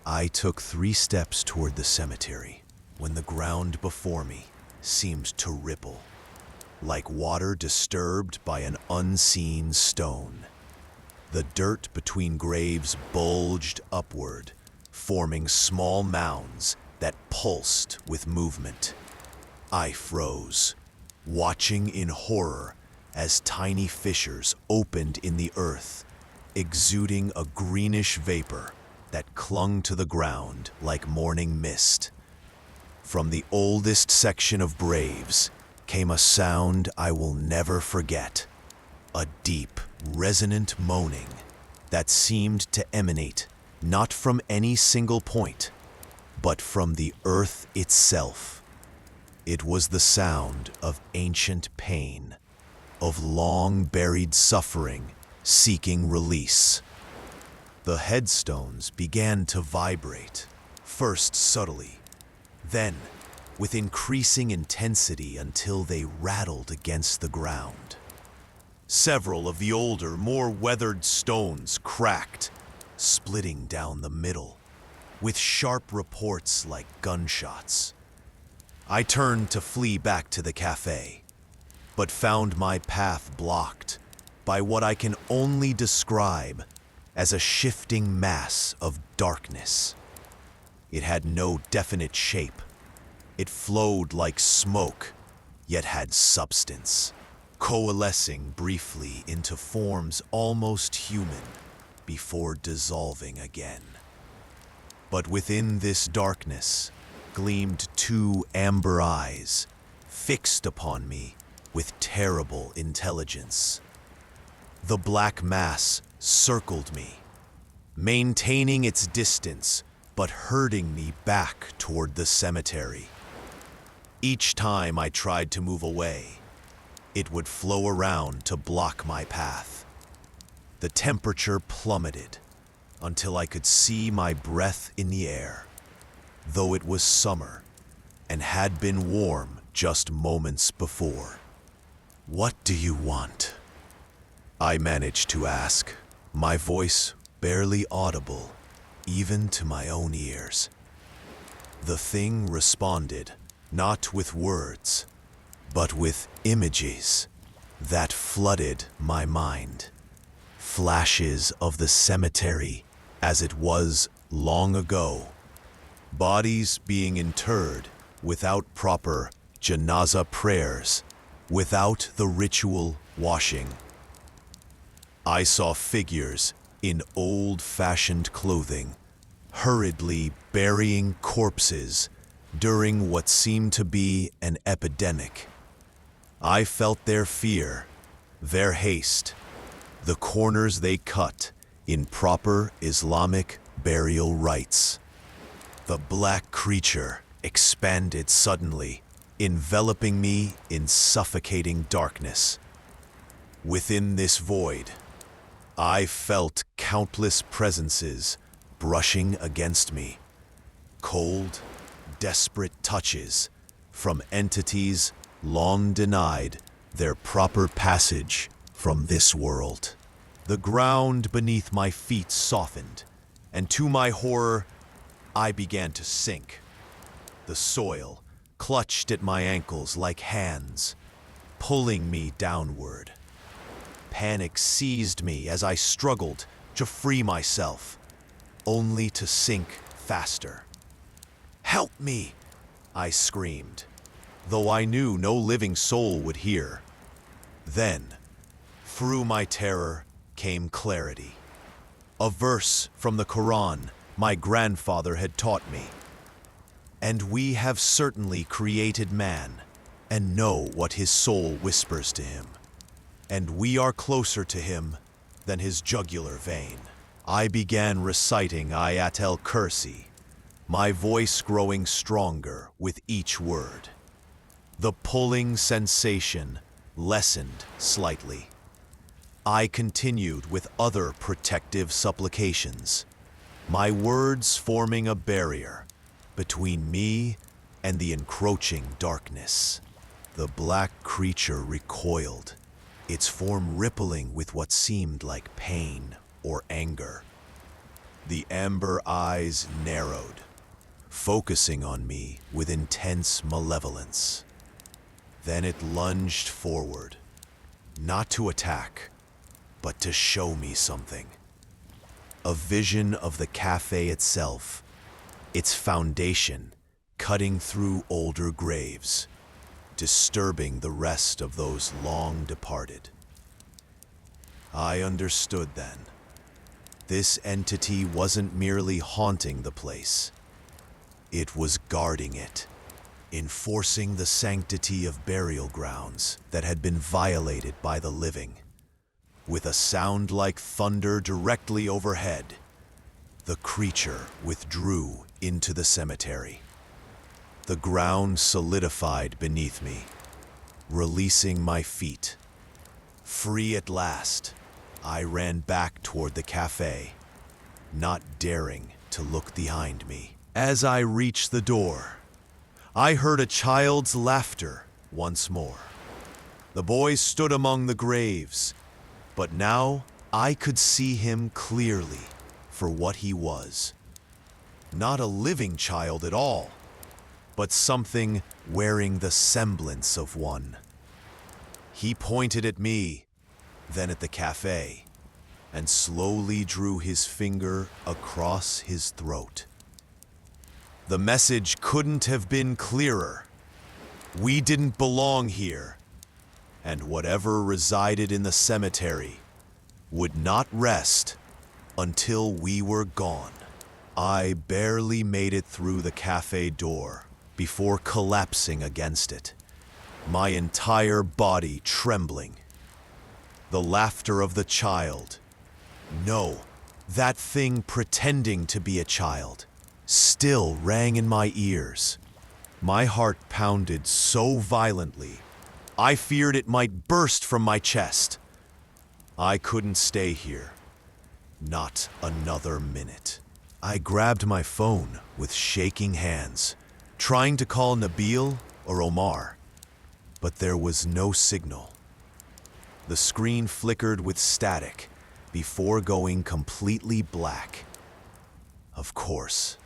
I took 3 steps toward the cemetery when the ground before me seemed to ripple, like water disturbed by an unseen stone. The dirt between graves bulged upward, forming small mounds that pulsed with movement. I froze, watching in horror as tiny fissures opened in the earth, exuding a greenish vapor that clung to the ground like morning mist. From the oldest section of graves came a sound I will never forget, a deep, resonant moaning that seemed to emanate not from any single point, but from the earth itself. It was the sound of ancient pain, of long-buried suffering seeking release. The headstones began to vibrate, first subtly, then with increasing intensity until they rattled against the ground. Several of the older, more weathered stones cracked, splitting down the middle, with sharp reports like gunshots. I turned to flee back to the café, but found my path blocked by what I can only describe as a shifting mass of darkness. It had no definite shape. It flowed like smoke, yet had substance, coalescing briefly into forms almost human before dissolving again. But within this darkness gleamed two amber eyes, fixed upon me with terrible intelligence. The black mass circled me, maintaining its distance but herding me back toward the cemetery. Each time I tried to move away, it would flow around to block my path. The temperature plummeted until I could see my breath in the air, though it was summer and had been warm just moments before. "What do you want?" I managed to ask, my voice barely audible, even to my own ears. The thing responded, not with words, but with images that flooded my mind. Flashes of the cemetery as it was long ago. Bodies being interred without proper janaza prayers, without the ritual washing. I saw figures in old-fashioned clothing, hurriedly burying corpses during what seemed to be an epidemic. I felt their fear, their haste, the corners they cut in proper Islamic burial rites. The black creature expanded suddenly, enveloping me in suffocating darkness. Within this void, I felt countless presences brushing against me. Cold, desperate touches from entities long denied their proper passage from this world. The ground beneath my feet softened, and to my horror, I began to sink. The soil clutched at my ankles like hands, pulling me downward. Panic seized me as I struggled to free myself, only to sink faster. "Help me!" I screamed, though I knew no living soul would hear. Then, through my terror, came clarity. A verse from the Quran my grandfather had taught me. "And we have certainly created man, and know what his soul whispers to him. And we are closer to him than his jugular vein." I began reciting Ayat al-Kursi, my voice growing stronger with each word. The pulling sensation lessened slightly. I continued with other protective supplications, my words forming a barrier between me and the encroaching darkness. The black creature recoiled, its form rippling with what seemed like pain or anger. The amber eyes narrowed, focusing on me with intense malevolence. Then it lunged forward, not to attack, but to show me something. A vision of the café itself, its foundation cutting through older graves, disturbing the rest of those long departed. I understood then. This entity wasn't merely haunting the place. It was guarding it, enforcing the sanctity of burial grounds that had been violated by the living. With a sound like thunder directly overhead, the creature withdrew into the cemetery. The ground solidified beneath me, releasing my feet, Free at last, I ran back toward the café, not daring to look behind me. As I reached the door, I heard a child's laughter once more. The boy stood among the graves, but now I could see him clearly for what he was. Not a living child at all, but something wearing the semblance of one. He pointed at me, then at the café, and slowly drew his finger across his throat. The message couldn't have been clearer. We didn't belong here, and whatever resided in the cemetery would not rest until we were gone. I barely made it through the café door before collapsing against it, my entire body trembling. The laughter of the child, no, that thing pretending to be a child, still rang in my ears. My heart pounded so violently, I feared it might burst from my chest. I couldn't stay here, not another minute. I grabbed my phone with shaking hands, trying to call Nabil or Omar, but there was no signal. The screen flickered with static before going completely black. Of course,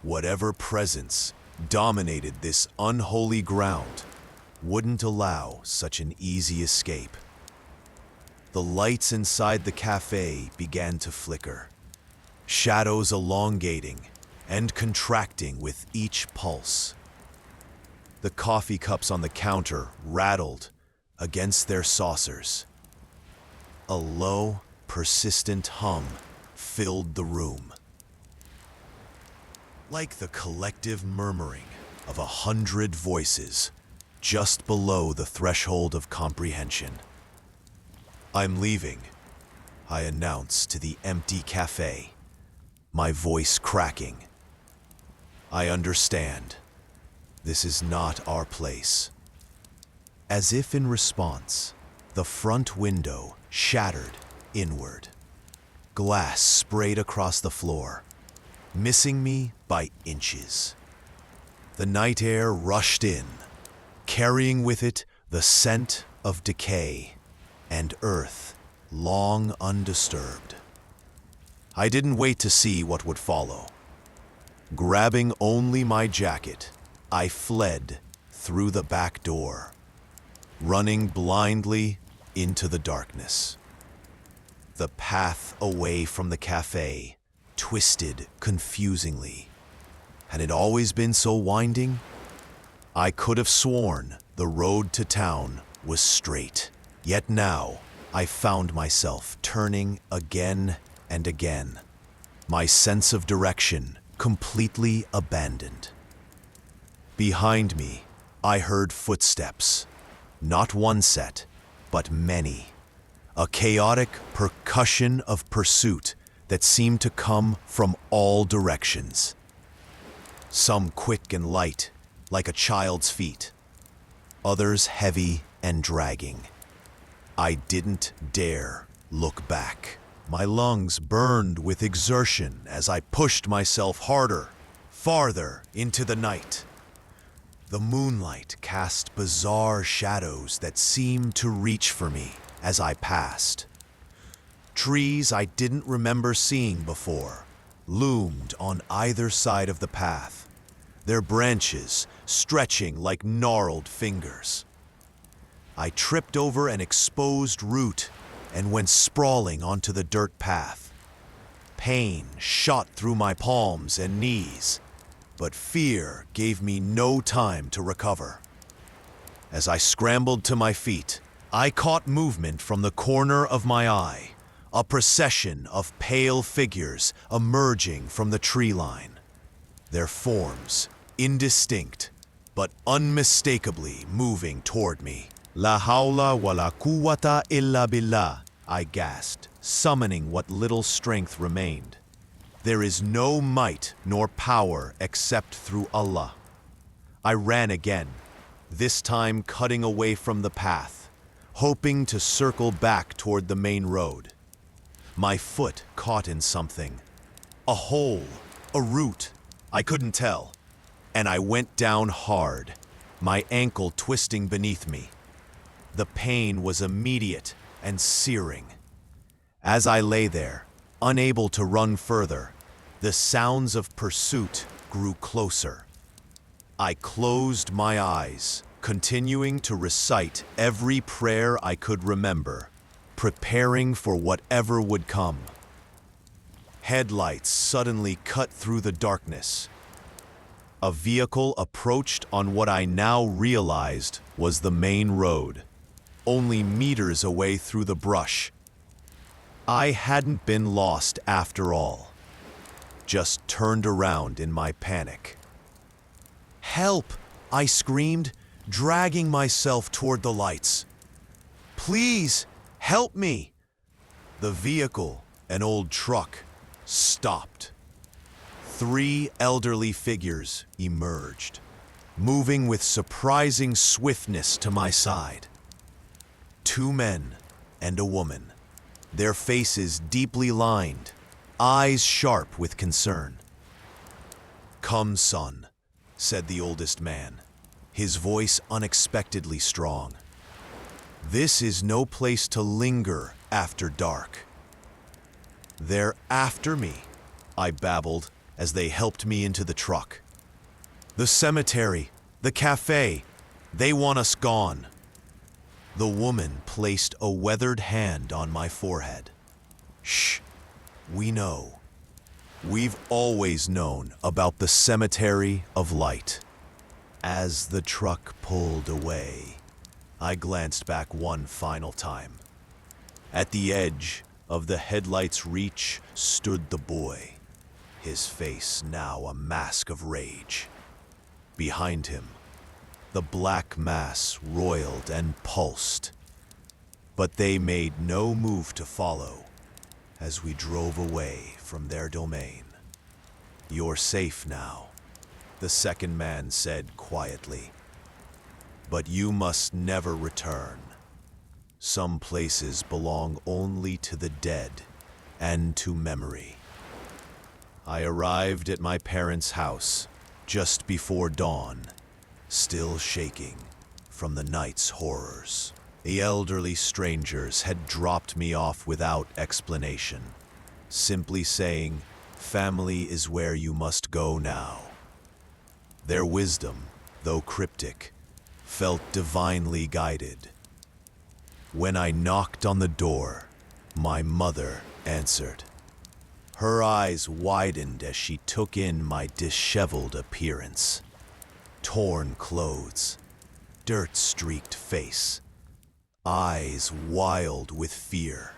whatever presence dominated this unholy ground wouldn't allow such an easy escape. The lights inside the café began to flicker, shadows elongating and contracting with each pulse. The coffee cups on the counter rattled against their saucers. A low, persistent hum filled the room, like the collective murmuring of 100 voices just below the threshold of comprehension. "I'm leaving," I announced to the empty café, my voice cracking. "I understand. This is not our place." As if in response, the front window shattered inward. Glass sprayed across the floor, missing me by inches. The night air rushed in, carrying with it the scent of decay and earth long undisturbed. I didn't wait to see what would follow. Grabbing only my jacket, I fled through the back door, running blindly into the darkness. The path away from the café twisted confusingly. Had it always been so winding? I could have sworn the road to town was straight. Yet now I found myself turning again and again, my sense of direction completely abandoned. Behind me, I heard footsteps. Not one set, but many. A chaotic percussion of pursuit that seemed to come from all directions. Some quick and light, like a child's feet. Others heavy and dragging. I didn't dare look back. My lungs burned with exertion as I pushed myself harder, farther into the night. The moonlight cast bizarre shadows that seemed to reach for me as I passed. Trees I didn't remember seeing before loomed on either side of the path, their branches stretching like gnarled fingers. I tripped over an exposed root and went sprawling onto the dirt path. Pain shot through my palms and knees, but fear gave me no time to recover. As I scrambled to my feet, I caught movement from the corner of my eye, a procession of pale figures emerging from the tree line. Their forms, indistinct, but unmistakably moving toward me. "La hawla wa la quwwata illa billah," I gasped, summoning what little strength remained. "There is no might nor power except through Allah." I ran again, this time cutting away from the path, hoping to circle back toward the main road. My foot caught in something. A hole, a root, I couldn't tell. And I went down hard, my ankle twisting beneath me. The pain was immediate and searing. As I lay there, unable to run further, the sounds of pursuit grew closer. I closed my eyes, continuing to recite every prayer I could remember, preparing for whatever would come. Headlights suddenly cut through the darkness. A vehicle approached on what I now realized was the main road, only meters away through the brush. I hadn't been lost after all, just turned around in my panic. "Help!" I screamed, dragging myself toward the lights. "Please, help me!" The vehicle, an old truck, stopped. 3 elderly figures emerged, moving with surprising swiftness to my side. 2 men and a woman, their faces deeply lined, eyes sharp with concern. "Come, son," said the oldest man, his voice unexpectedly strong. "This is no place to linger after dark." "They're after me," I babbled as they helped me into the truck. "The cemetery, the café, they want us gone." The woman placed a weathered hand on my forehead. "Shh, we know. We've always known about the cemetery of light." As the truck pulled away, I glanced back one final time. At the edge of the headlight's reach stood the boy, his face now a mask of rage. Behind him, the black mass roiled and pulsed, but they made no move to follow as we drove away from their domain. "You're safe now," the second man said quietly. "But you must never return. Some places belong only to the dead and to memory." I arrived at my parents' house just before dawn, still shaking from the night's horrors. The elderly strangers had dropped me off without explanation, simply saying, "Family is where you must go now." Their wisdom, though cryptic, felt divinely guided. When I knocked on the door, my mother answered. Her eyes widened as she took in my disheveled appearance. Torn clothes, dirt-streaked face, eyes wild with fear.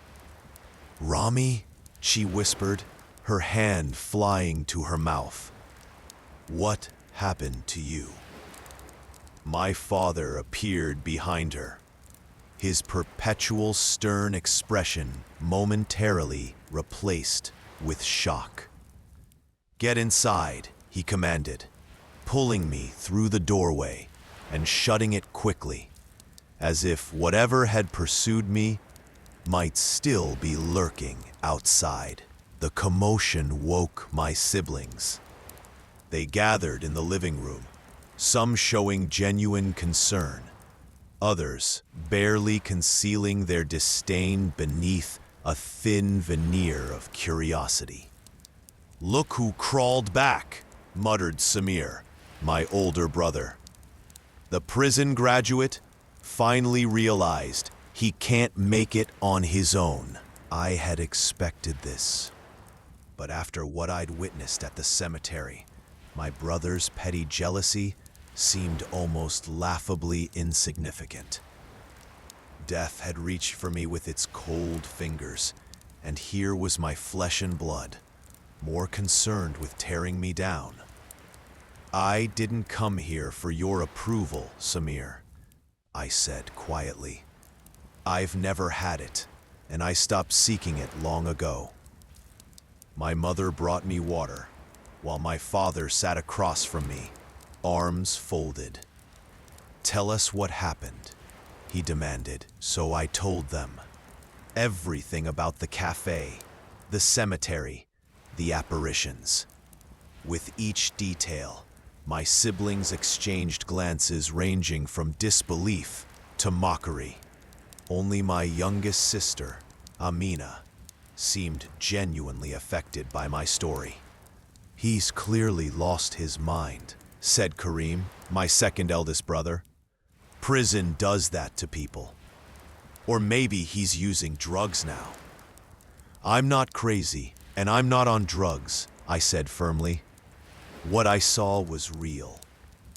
"Rami?" she whispered, her hand flying to her mouth. "What happened to you?" My father appeared behind her, his perpetual stern expression momentarily replaced with shock. "Get inside," he commanded, pulling me through the doorway and shutting it quickly, as if whatever had pursued me might still be lurking outside. The commotion woke my siblings. They gathered in the living room, some showing genuine concern, others barely concealing their disdain beneath a thin veneer of curiosity. "Look who crawled back," muttered Samir, my older brother. The prison graduate finally realized he can't make it on his own. I had expected this, but after what I'd witnessed at the cemetery, my brother's petty jealousy seemed almost laughably insignificant. Death had reached for me with its cold fingers, and here was my flesh and blood, more concerned with tearing me down. "I didn't come here for your approval, Samir," I said quietly. "I've never had it, and I stopped seeking it long ago." My mother brought me water, while my father sat across from me, arms folded. "Tell us what happened," he demanded. So I told them everything about the café, the cemetery, the apparitions. With each detail, my siblings exchanged glances ranging from disbelief to mockery. Only my youngest sister, Amina, seemed genuinely affected by my story. "He's clearly lost his mind," said Karim, my second eldest brother. "Prison does that to people. Or maybe he's using drugs now." "I'm not crazy, and I'm not on drugs," I said firmly. "What I saw was real.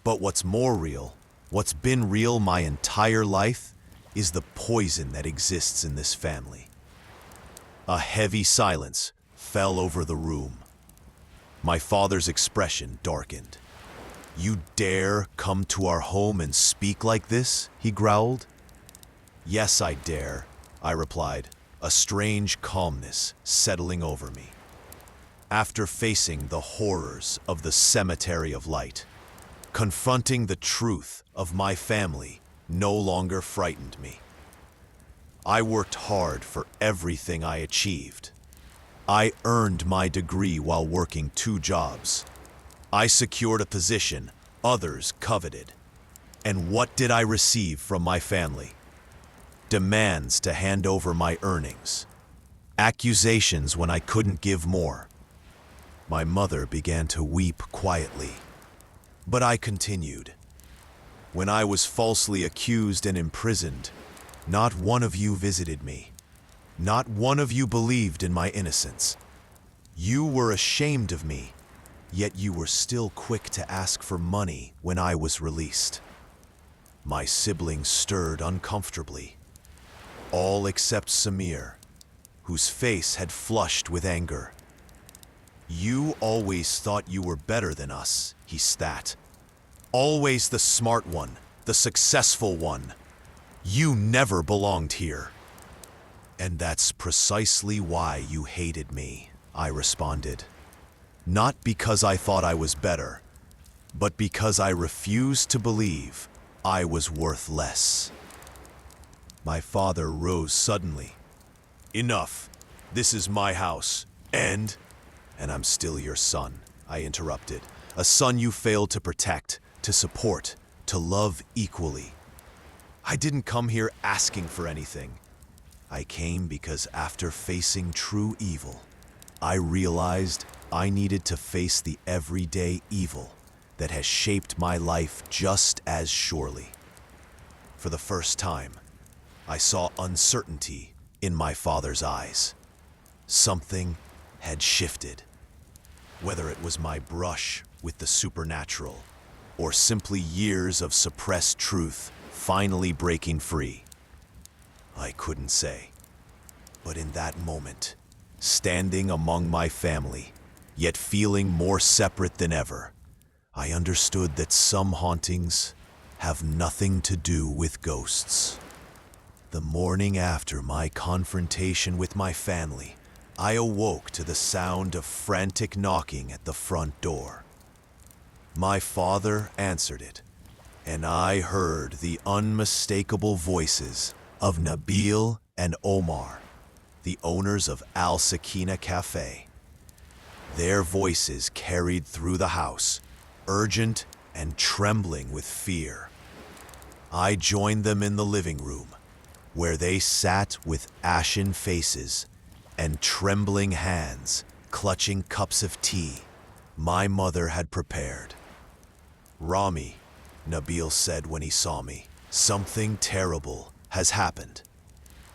But what's more real, what's been real my entire life, is the poison that exists in this family." A heavy silence fell over the room. My father's expression darkened. "You dare come to our home and speak like this?" he growled. "Yes, I dare," I replied, a strange calmness settling over me. After facing the horrors of the cemetery of light, confronting the truth of my family no longer frightened me. I worked hard for everything I achieved. I earned my degree while working 2 jobs. I secured a position others coveted. And what did I receive from my family? Demands to hand over my earnings. Accusations when I couldn't give more. My mother began to weep quietly. But I continued. "When I was falsely accused and imprisoned, not one of you visited me. Not one of you believed in my innocence. You were ashamed of me, yet you were still quick to ask for money when I was released." My siblings stirred uncomfortably, all except Samir, whose face had flushed with anger. "You always thought you were better than us," he spat. "Always the smart one, the successful one. You never belonged here." "And that's precisely why you hated me," I responded. "Not because I thought I was better, but because I refused to believe I was worth less." My father rose suddenly. "Enough. This is my house. And I'm still your son," I interrupted. "A son you failed to protect, to support, to love equally. I didn't come here asking for anything. I came because after facing true evil, I realized I needed to face the everyday evil that has shaped my life just as surely." For the first time, I saw uncertainty in my father's eyes. Something had shifted. Whether it was my brush with the supernatural, or simply years of suppressed truth finally breaking free, I couldn't say. But in that moment, standing among my family, yet feeling more separate than ever, I understood that some hauntings have nothing to do with ghosts. The morning after my confrontation with my family, I awoke to the sound of frantic knocking at the front door. My father answered it, and I heard the unmistakable voices of Nabil and Omar, the owners of Al-Sakina café. Their voices carried through the house, urgent and trembling with fear. I joined them in the living room, where they sat with ashen faces and trembling hands, clutching cups of tea my mother had prepared. "Rami," Nabil said when he saw me, "something terrible has happened.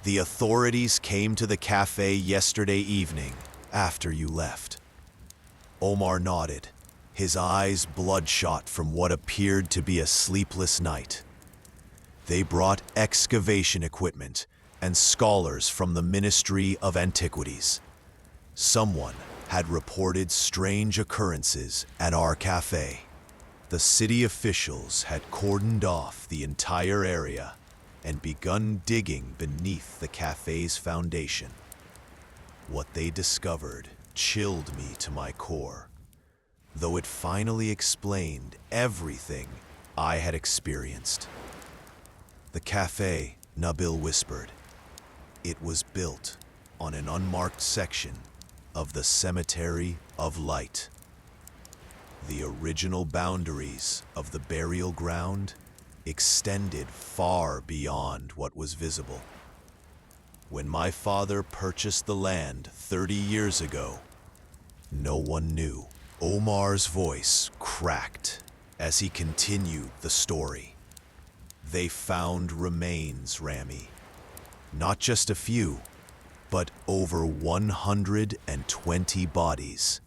The authorities came to the cafe yesterday evening after you left." Omar nodded, his eyes bloodshot from what appeared to be a sleepless night. "They brought excavation equipment and scholars from the Ministry of Antiquities. Someone had reported strange occurrences at our cafe. The city officials had cordoned off the entire area and begun digging beneath the cafe's foundation. What they discovered chilled me to my core, though it finally explained everything I had experienced. The café, Nabil whispered. It was built on an unmarked section of the Cemetery of Light. The original boundaries of the burial ground extended far beyond what was visible. When my father purchased the land 30 years ago, no one knew. Omar's voice cracked as he continued the story. They found remains, Rami. Not just a few, but over 120 bodies.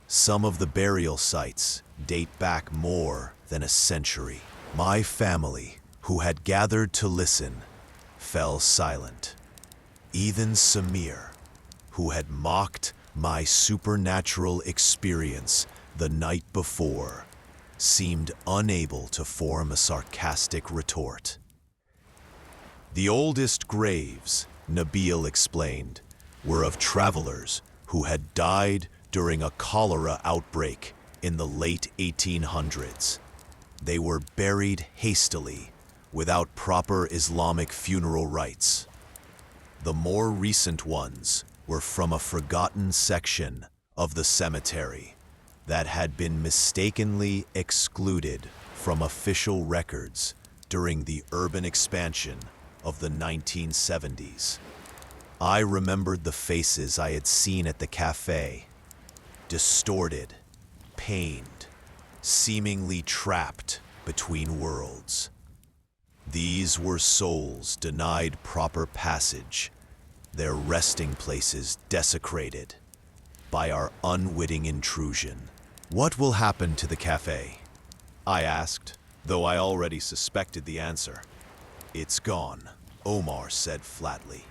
Some of the burial sites date back more than a century. My family, who had gathered to listen, fell silent. Even Samir, who had mocked my supernatural experience the night before, seemed unable to form a sarcastic retort. The oldest graves, Nabil explained, were of travelers who had died during a cholera outbreak in the late 1800s. They were buried hastily, without proper Islamic funeral rites. The more recent ones were from a forgotten section of the cemetery that had been mistakenly excluded from official records during the urban expansion of the 1970s. I remembered the faces I had seen at the café, distorted, pained, seemingly trapped between worlds. These were souls denied proper passage, their resting places desecrated by our unwitting intrusion. What will happen to the café? I asked, though I already suspected the answer. It's gone, Omar said flatly.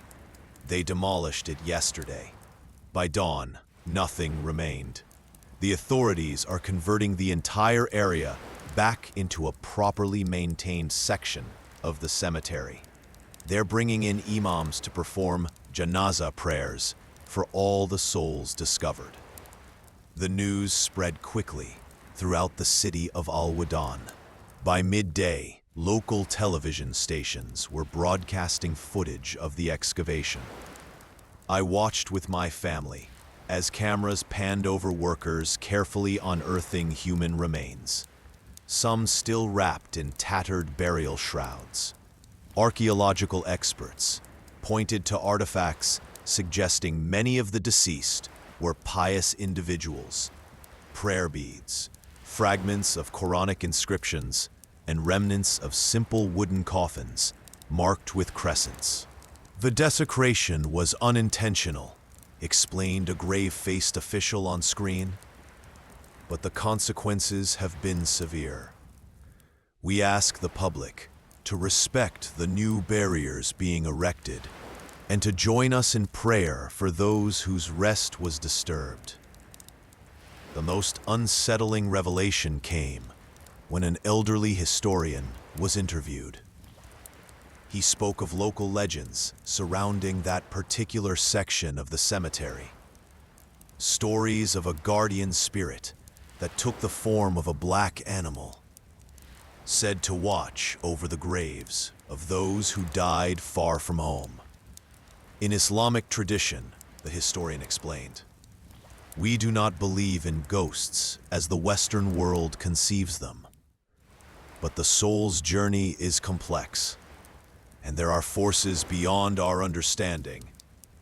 They demolished it yesterday. By dawn, nothing remained. The authorities are converting the entire area back into a properly maintained section of the cemetery. They're bringing in imams to perform janaza prayers for all the souls discovered. The news spread quickly throughout the city of Al-Wudyan. By midday, local television stations were broadcasting footage of the excavation. I watched with my family as cameras panned over workers carefully unearthing human remains, some still wrapped in tattered burial shrouds. Archaeological experts pointed to artifacts suggesting many of the deceased were pious individuals, prayer beads, fragments of Quranic inscriptions, and remnants of simple wooden coffins marked with crescents. The desecration was unintentional, explained a grave-faced official on screen, but the consequences have been severe. We ask the public to respect the new barriers being erected and to join us in prayer for those whose rest was disturbed. The most unsettling revelation came when an elderly historian was interviewed. He spoke of local legends surrounding that particular section of the cemetery. Stories of a guardian spirit that took the form of a black animal, said to watch over the graves of those who died far from home. In Islamic tradition, the historian explained, we do not believe in ghosts as the Western world conceives them. But the soul's journey is complex, and there are forces beyond our understanding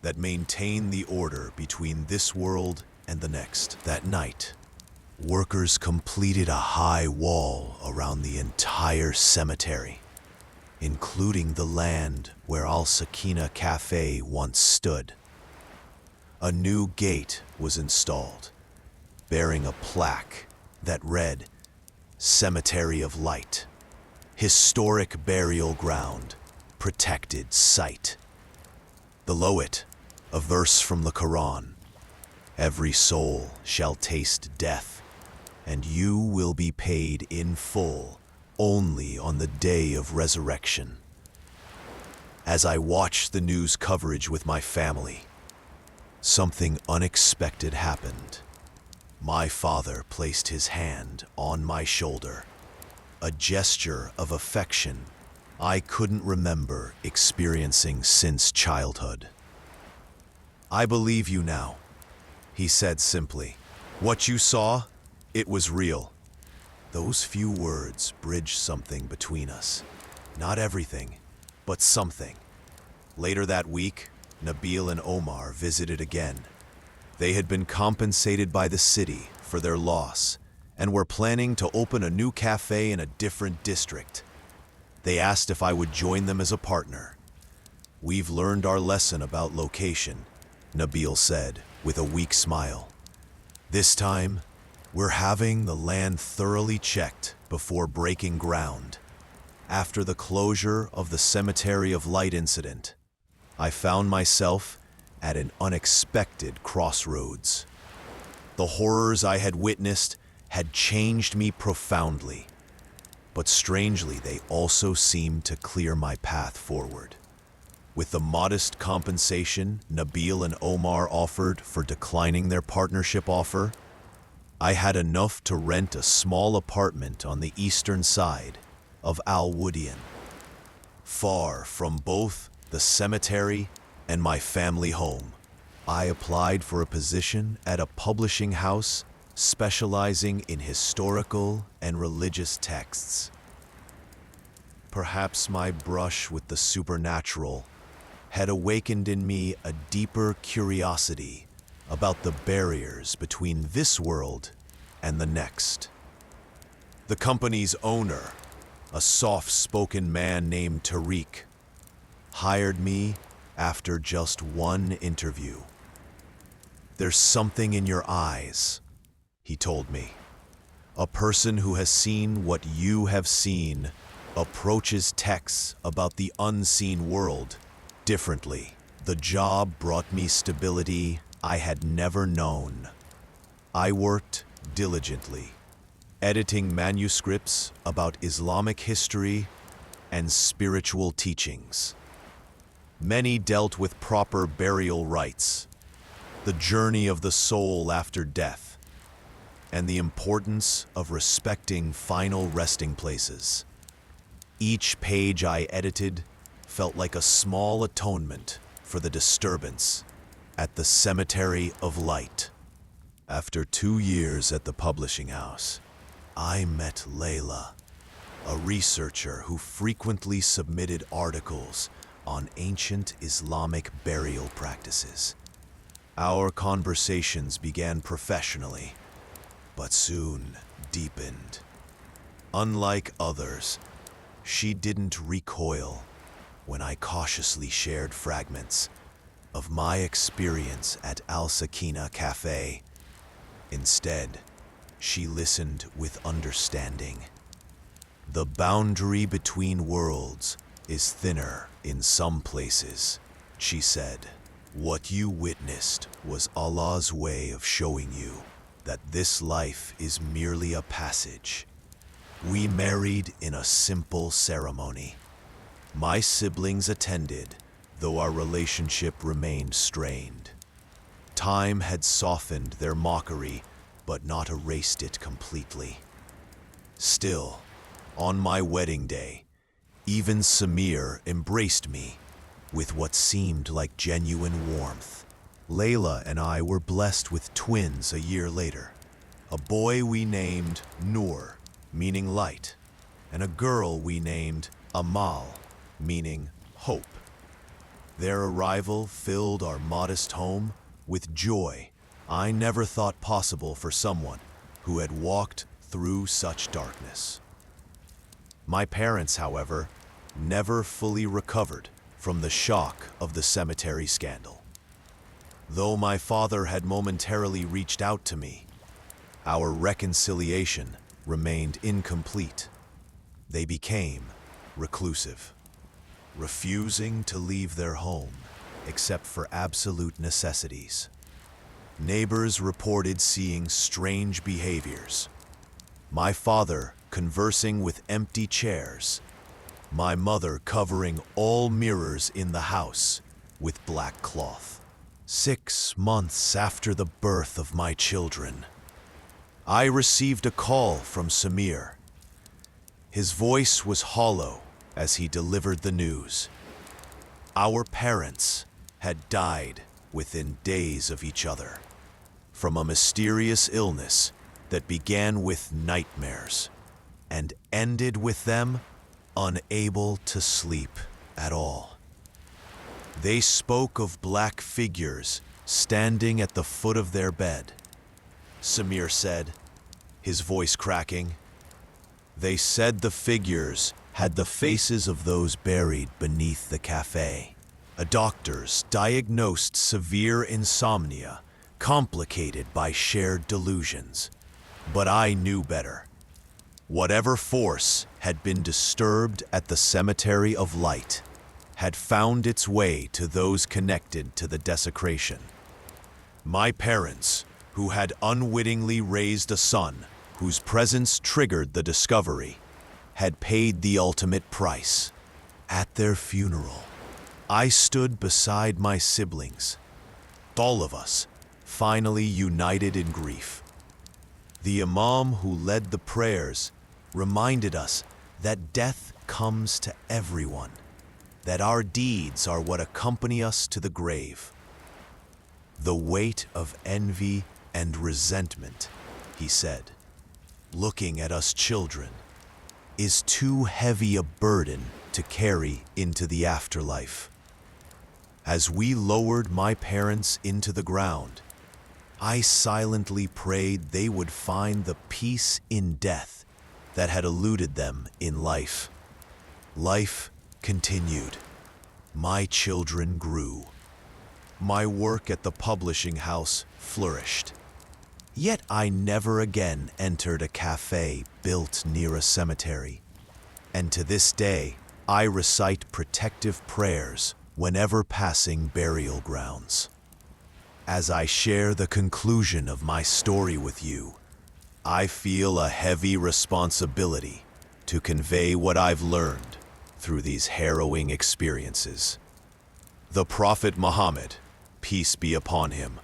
that maintain the order between this world and the next. That night, workers completed a high wall around the entire cemetery, including the land where Al-Sakina café once stood. A new gate was installed, bearing a plaque that read, Cemetery of Light, Historic Burial Ground, Protected Site. Below it, a verse from the Quran, every soul shall taste death, and you will be paid in full only on the day of resurrection. As I watched the news coverage with my family, something unexpected happened. My father placed his hand on my shoulder, a gesture of affection I couldn't remember experiencing since childhood. "I believe you now," he said simply. "What you saw, it was real." Those few words bridged something between us. Not everything, but something. Later that week, Nabil and Omar visited again. They had been compensated by the city for their loss and were planning to open a new café in a different district. They asked if I would join them as a partner. "We've learned our lesson about location," Nabil said with a weak smile. "This time, we're having the land thoroughly checked before breaking ground." After the closure of the Cemetery of Light incident, I found myself at an unexpected crossroads. The horrors I had witnessed had changed me profoundly, but strangely they also seemed to clear my path forward. With the modest compensation Nabil and Omar offered for declining their partnership offer, I had enough to rent a small apartment on the eastern side of Al-Wudyan, far from both the cemetery and my family home. I applied for a position at a publishing house specializing in historical and religious texts. Perhaps my brush with the supernatural had awakened in me a deeper curiosity about the barriers between this world and the next. The company's owner, a soft-spoken man named Tariq, hired me after just one interview. "There's something in your eyes," he told me. "A person who has seen what you have seen approaches texts about the unseen world differently." The job brought me stability I had never known. I worked diligently, editing manuscripts about Islamic history and spiritual teachings. Many dealt with proper burial rites, the journey of the soul after death, and the importance of respecting final resting places. Each page I edited felt like a small atonement for the disturbance at the Cemetery of Light. After 2 years at the publishing house, I met Layla, a researcher who frequently submitted articles on ancient Islamic burial practices. Our conversations began professionally, but soon deepened. Unlike others, she didn't recoil when I cautiously shared fragments of my experience at Al-Sakina café. Instead, she listened with understanding. "The boundary between worlds is thinner in some places," she said. "What you witnessed was Allah's way of showing you that this life is merely a passage. We married in a simple ceremony. My siblings attended, though our relationship remained strained. Time had softened their mockery, but not erased it completely. Still, on my wedding day, even Samir embraced me with what seemed like genuine warmth. Layla and I were blessed with twins a year later, a boy we named Noor, meaning light, and a girl we named Amal, meaning hope. Their arrival filled our modest home with joy I never thought possible for someone who had walked through such darkness. My parents, however, never fully recovered from the shock of the cemetery scandal. Though my father had momentarily reached out to me, our reconciliation remained incomplete. They became reclusive, refusing to leave their home except for absolute necessities. Neighbors reported seeing strange behaviors. My father conversing with empty chairs. My mother covering all mirrors in the house with black cloth. 6 months after the birth of my children, I received a call from Samir. His voice was hollow as he delivered the news. Our parents had died within days of each other, from a mysterious illness that began with nightmares and ended with them unable to sleep at all. They spoke of black figures standing at the foot of their bed. Samir said, his voice cracking. They said the figures had the faces of those buried beneath the café. Doctors diagnosed severe insomnia, complicated by shared delusions. But I knew better. Whatever force had been disturbed at the Cemetery of Light had found its way to those connected to the desecration. My parents, who had unwittingly raised a son whose presence triggered the discovery, had paid the ultimate price. At their funeral, I stood beside my siblings, all of us finally united in grief. The imam who led the prayers reminded us that death comes to everyone, that our deeds are what accompany us to the grave. The weight of envy and resentment, he said, looking at us children, is too heavy a burden to carry into the afterlife. As we lowered my parents into the ground, I silently prayed they would find the peace in death that had eluded them in life. Life continued. My children grew. My work at the publishing house flourished. Yet I never again entered a cafe built near a cemetery. And to this day, I recite protective prayers whenever passing burial grounds. As I share the conclusion of my story with you, I feel a heavy responsibility to convey what I've learned through these harrowing experiences. The Prophet Muhammad, peace be upon him,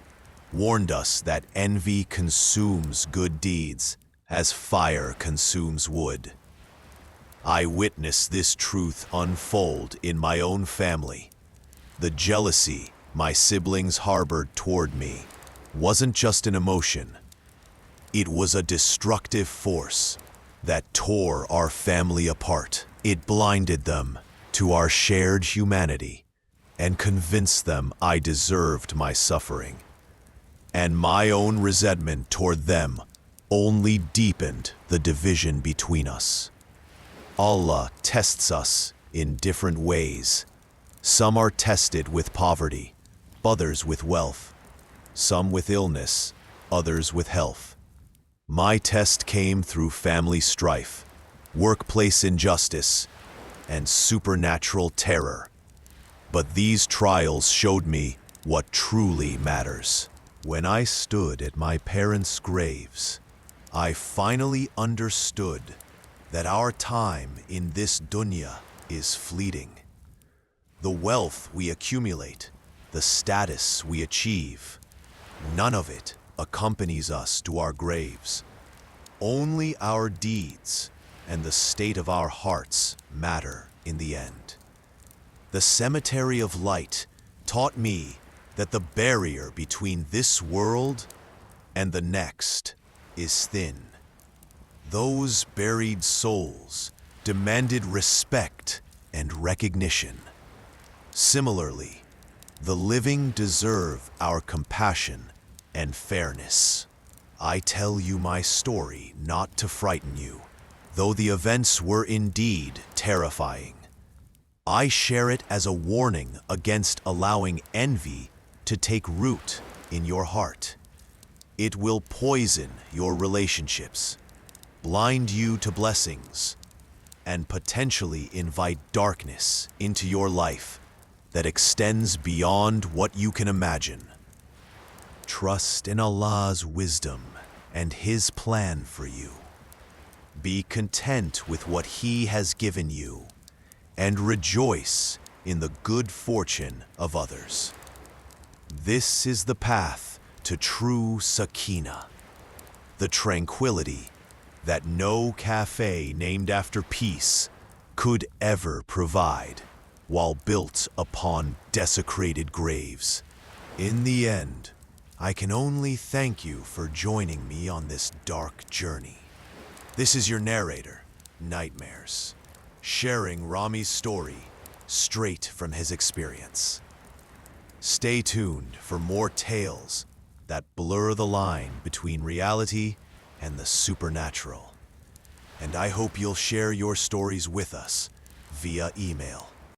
warned us that envy consumes good deeds as fire consumes wood. I witnessed this truth unfold in my own family. The jealousy my siblings harbored toward me wasn't just an emotion. It was a destructive force that tore our family apart. It blinded them to our shared humanity and convinced them I deserved my suffering. And my own resentment toward them only deepened the division between us. Allah tests us in different ways. Some are tested with poverty, others with wealth, some with illness, others with health. My test came through family strife, workplace injustice, and supernatural terror. But these trials showed me what truly matters. When I stood at my parents' graves, I finally understood that our time in this dunya is fleeting. The wealth we accumulate, the status we achieve, none of it accompanies us to our graves. Only our deeds and the state of our hearts matter in the end. The Cemetery of Light taught me that the barrier between this world and the next is thin. Those buried souls demanded respect and recognition. Similarly, the living deserve our compassion and fairness. I tell you my story not to frighten you, though the events were indeed terrifying. I share it as a warning against allowing envy to take root in your heart. It will poison your relationships, blind you to blessings, and potentially invite darkness into your life that extends beyond what you can imagine. Trust in Allah's wisdom and His plan for you. Be content with what He has given you, and rejoice in the good fortune of others. This is the path to true Sakina, the tranquility that no cafe named after peace could ever provide, while built upon desecrated graves. In the end, I can only thank you for joining me on this dark journey. This is your narrator, Nightmares, sharing Rami's story straight from his experience. Stay tuned for more tales that blur the line between reality and the supernatural. And I hope you'll share your stories with us via email.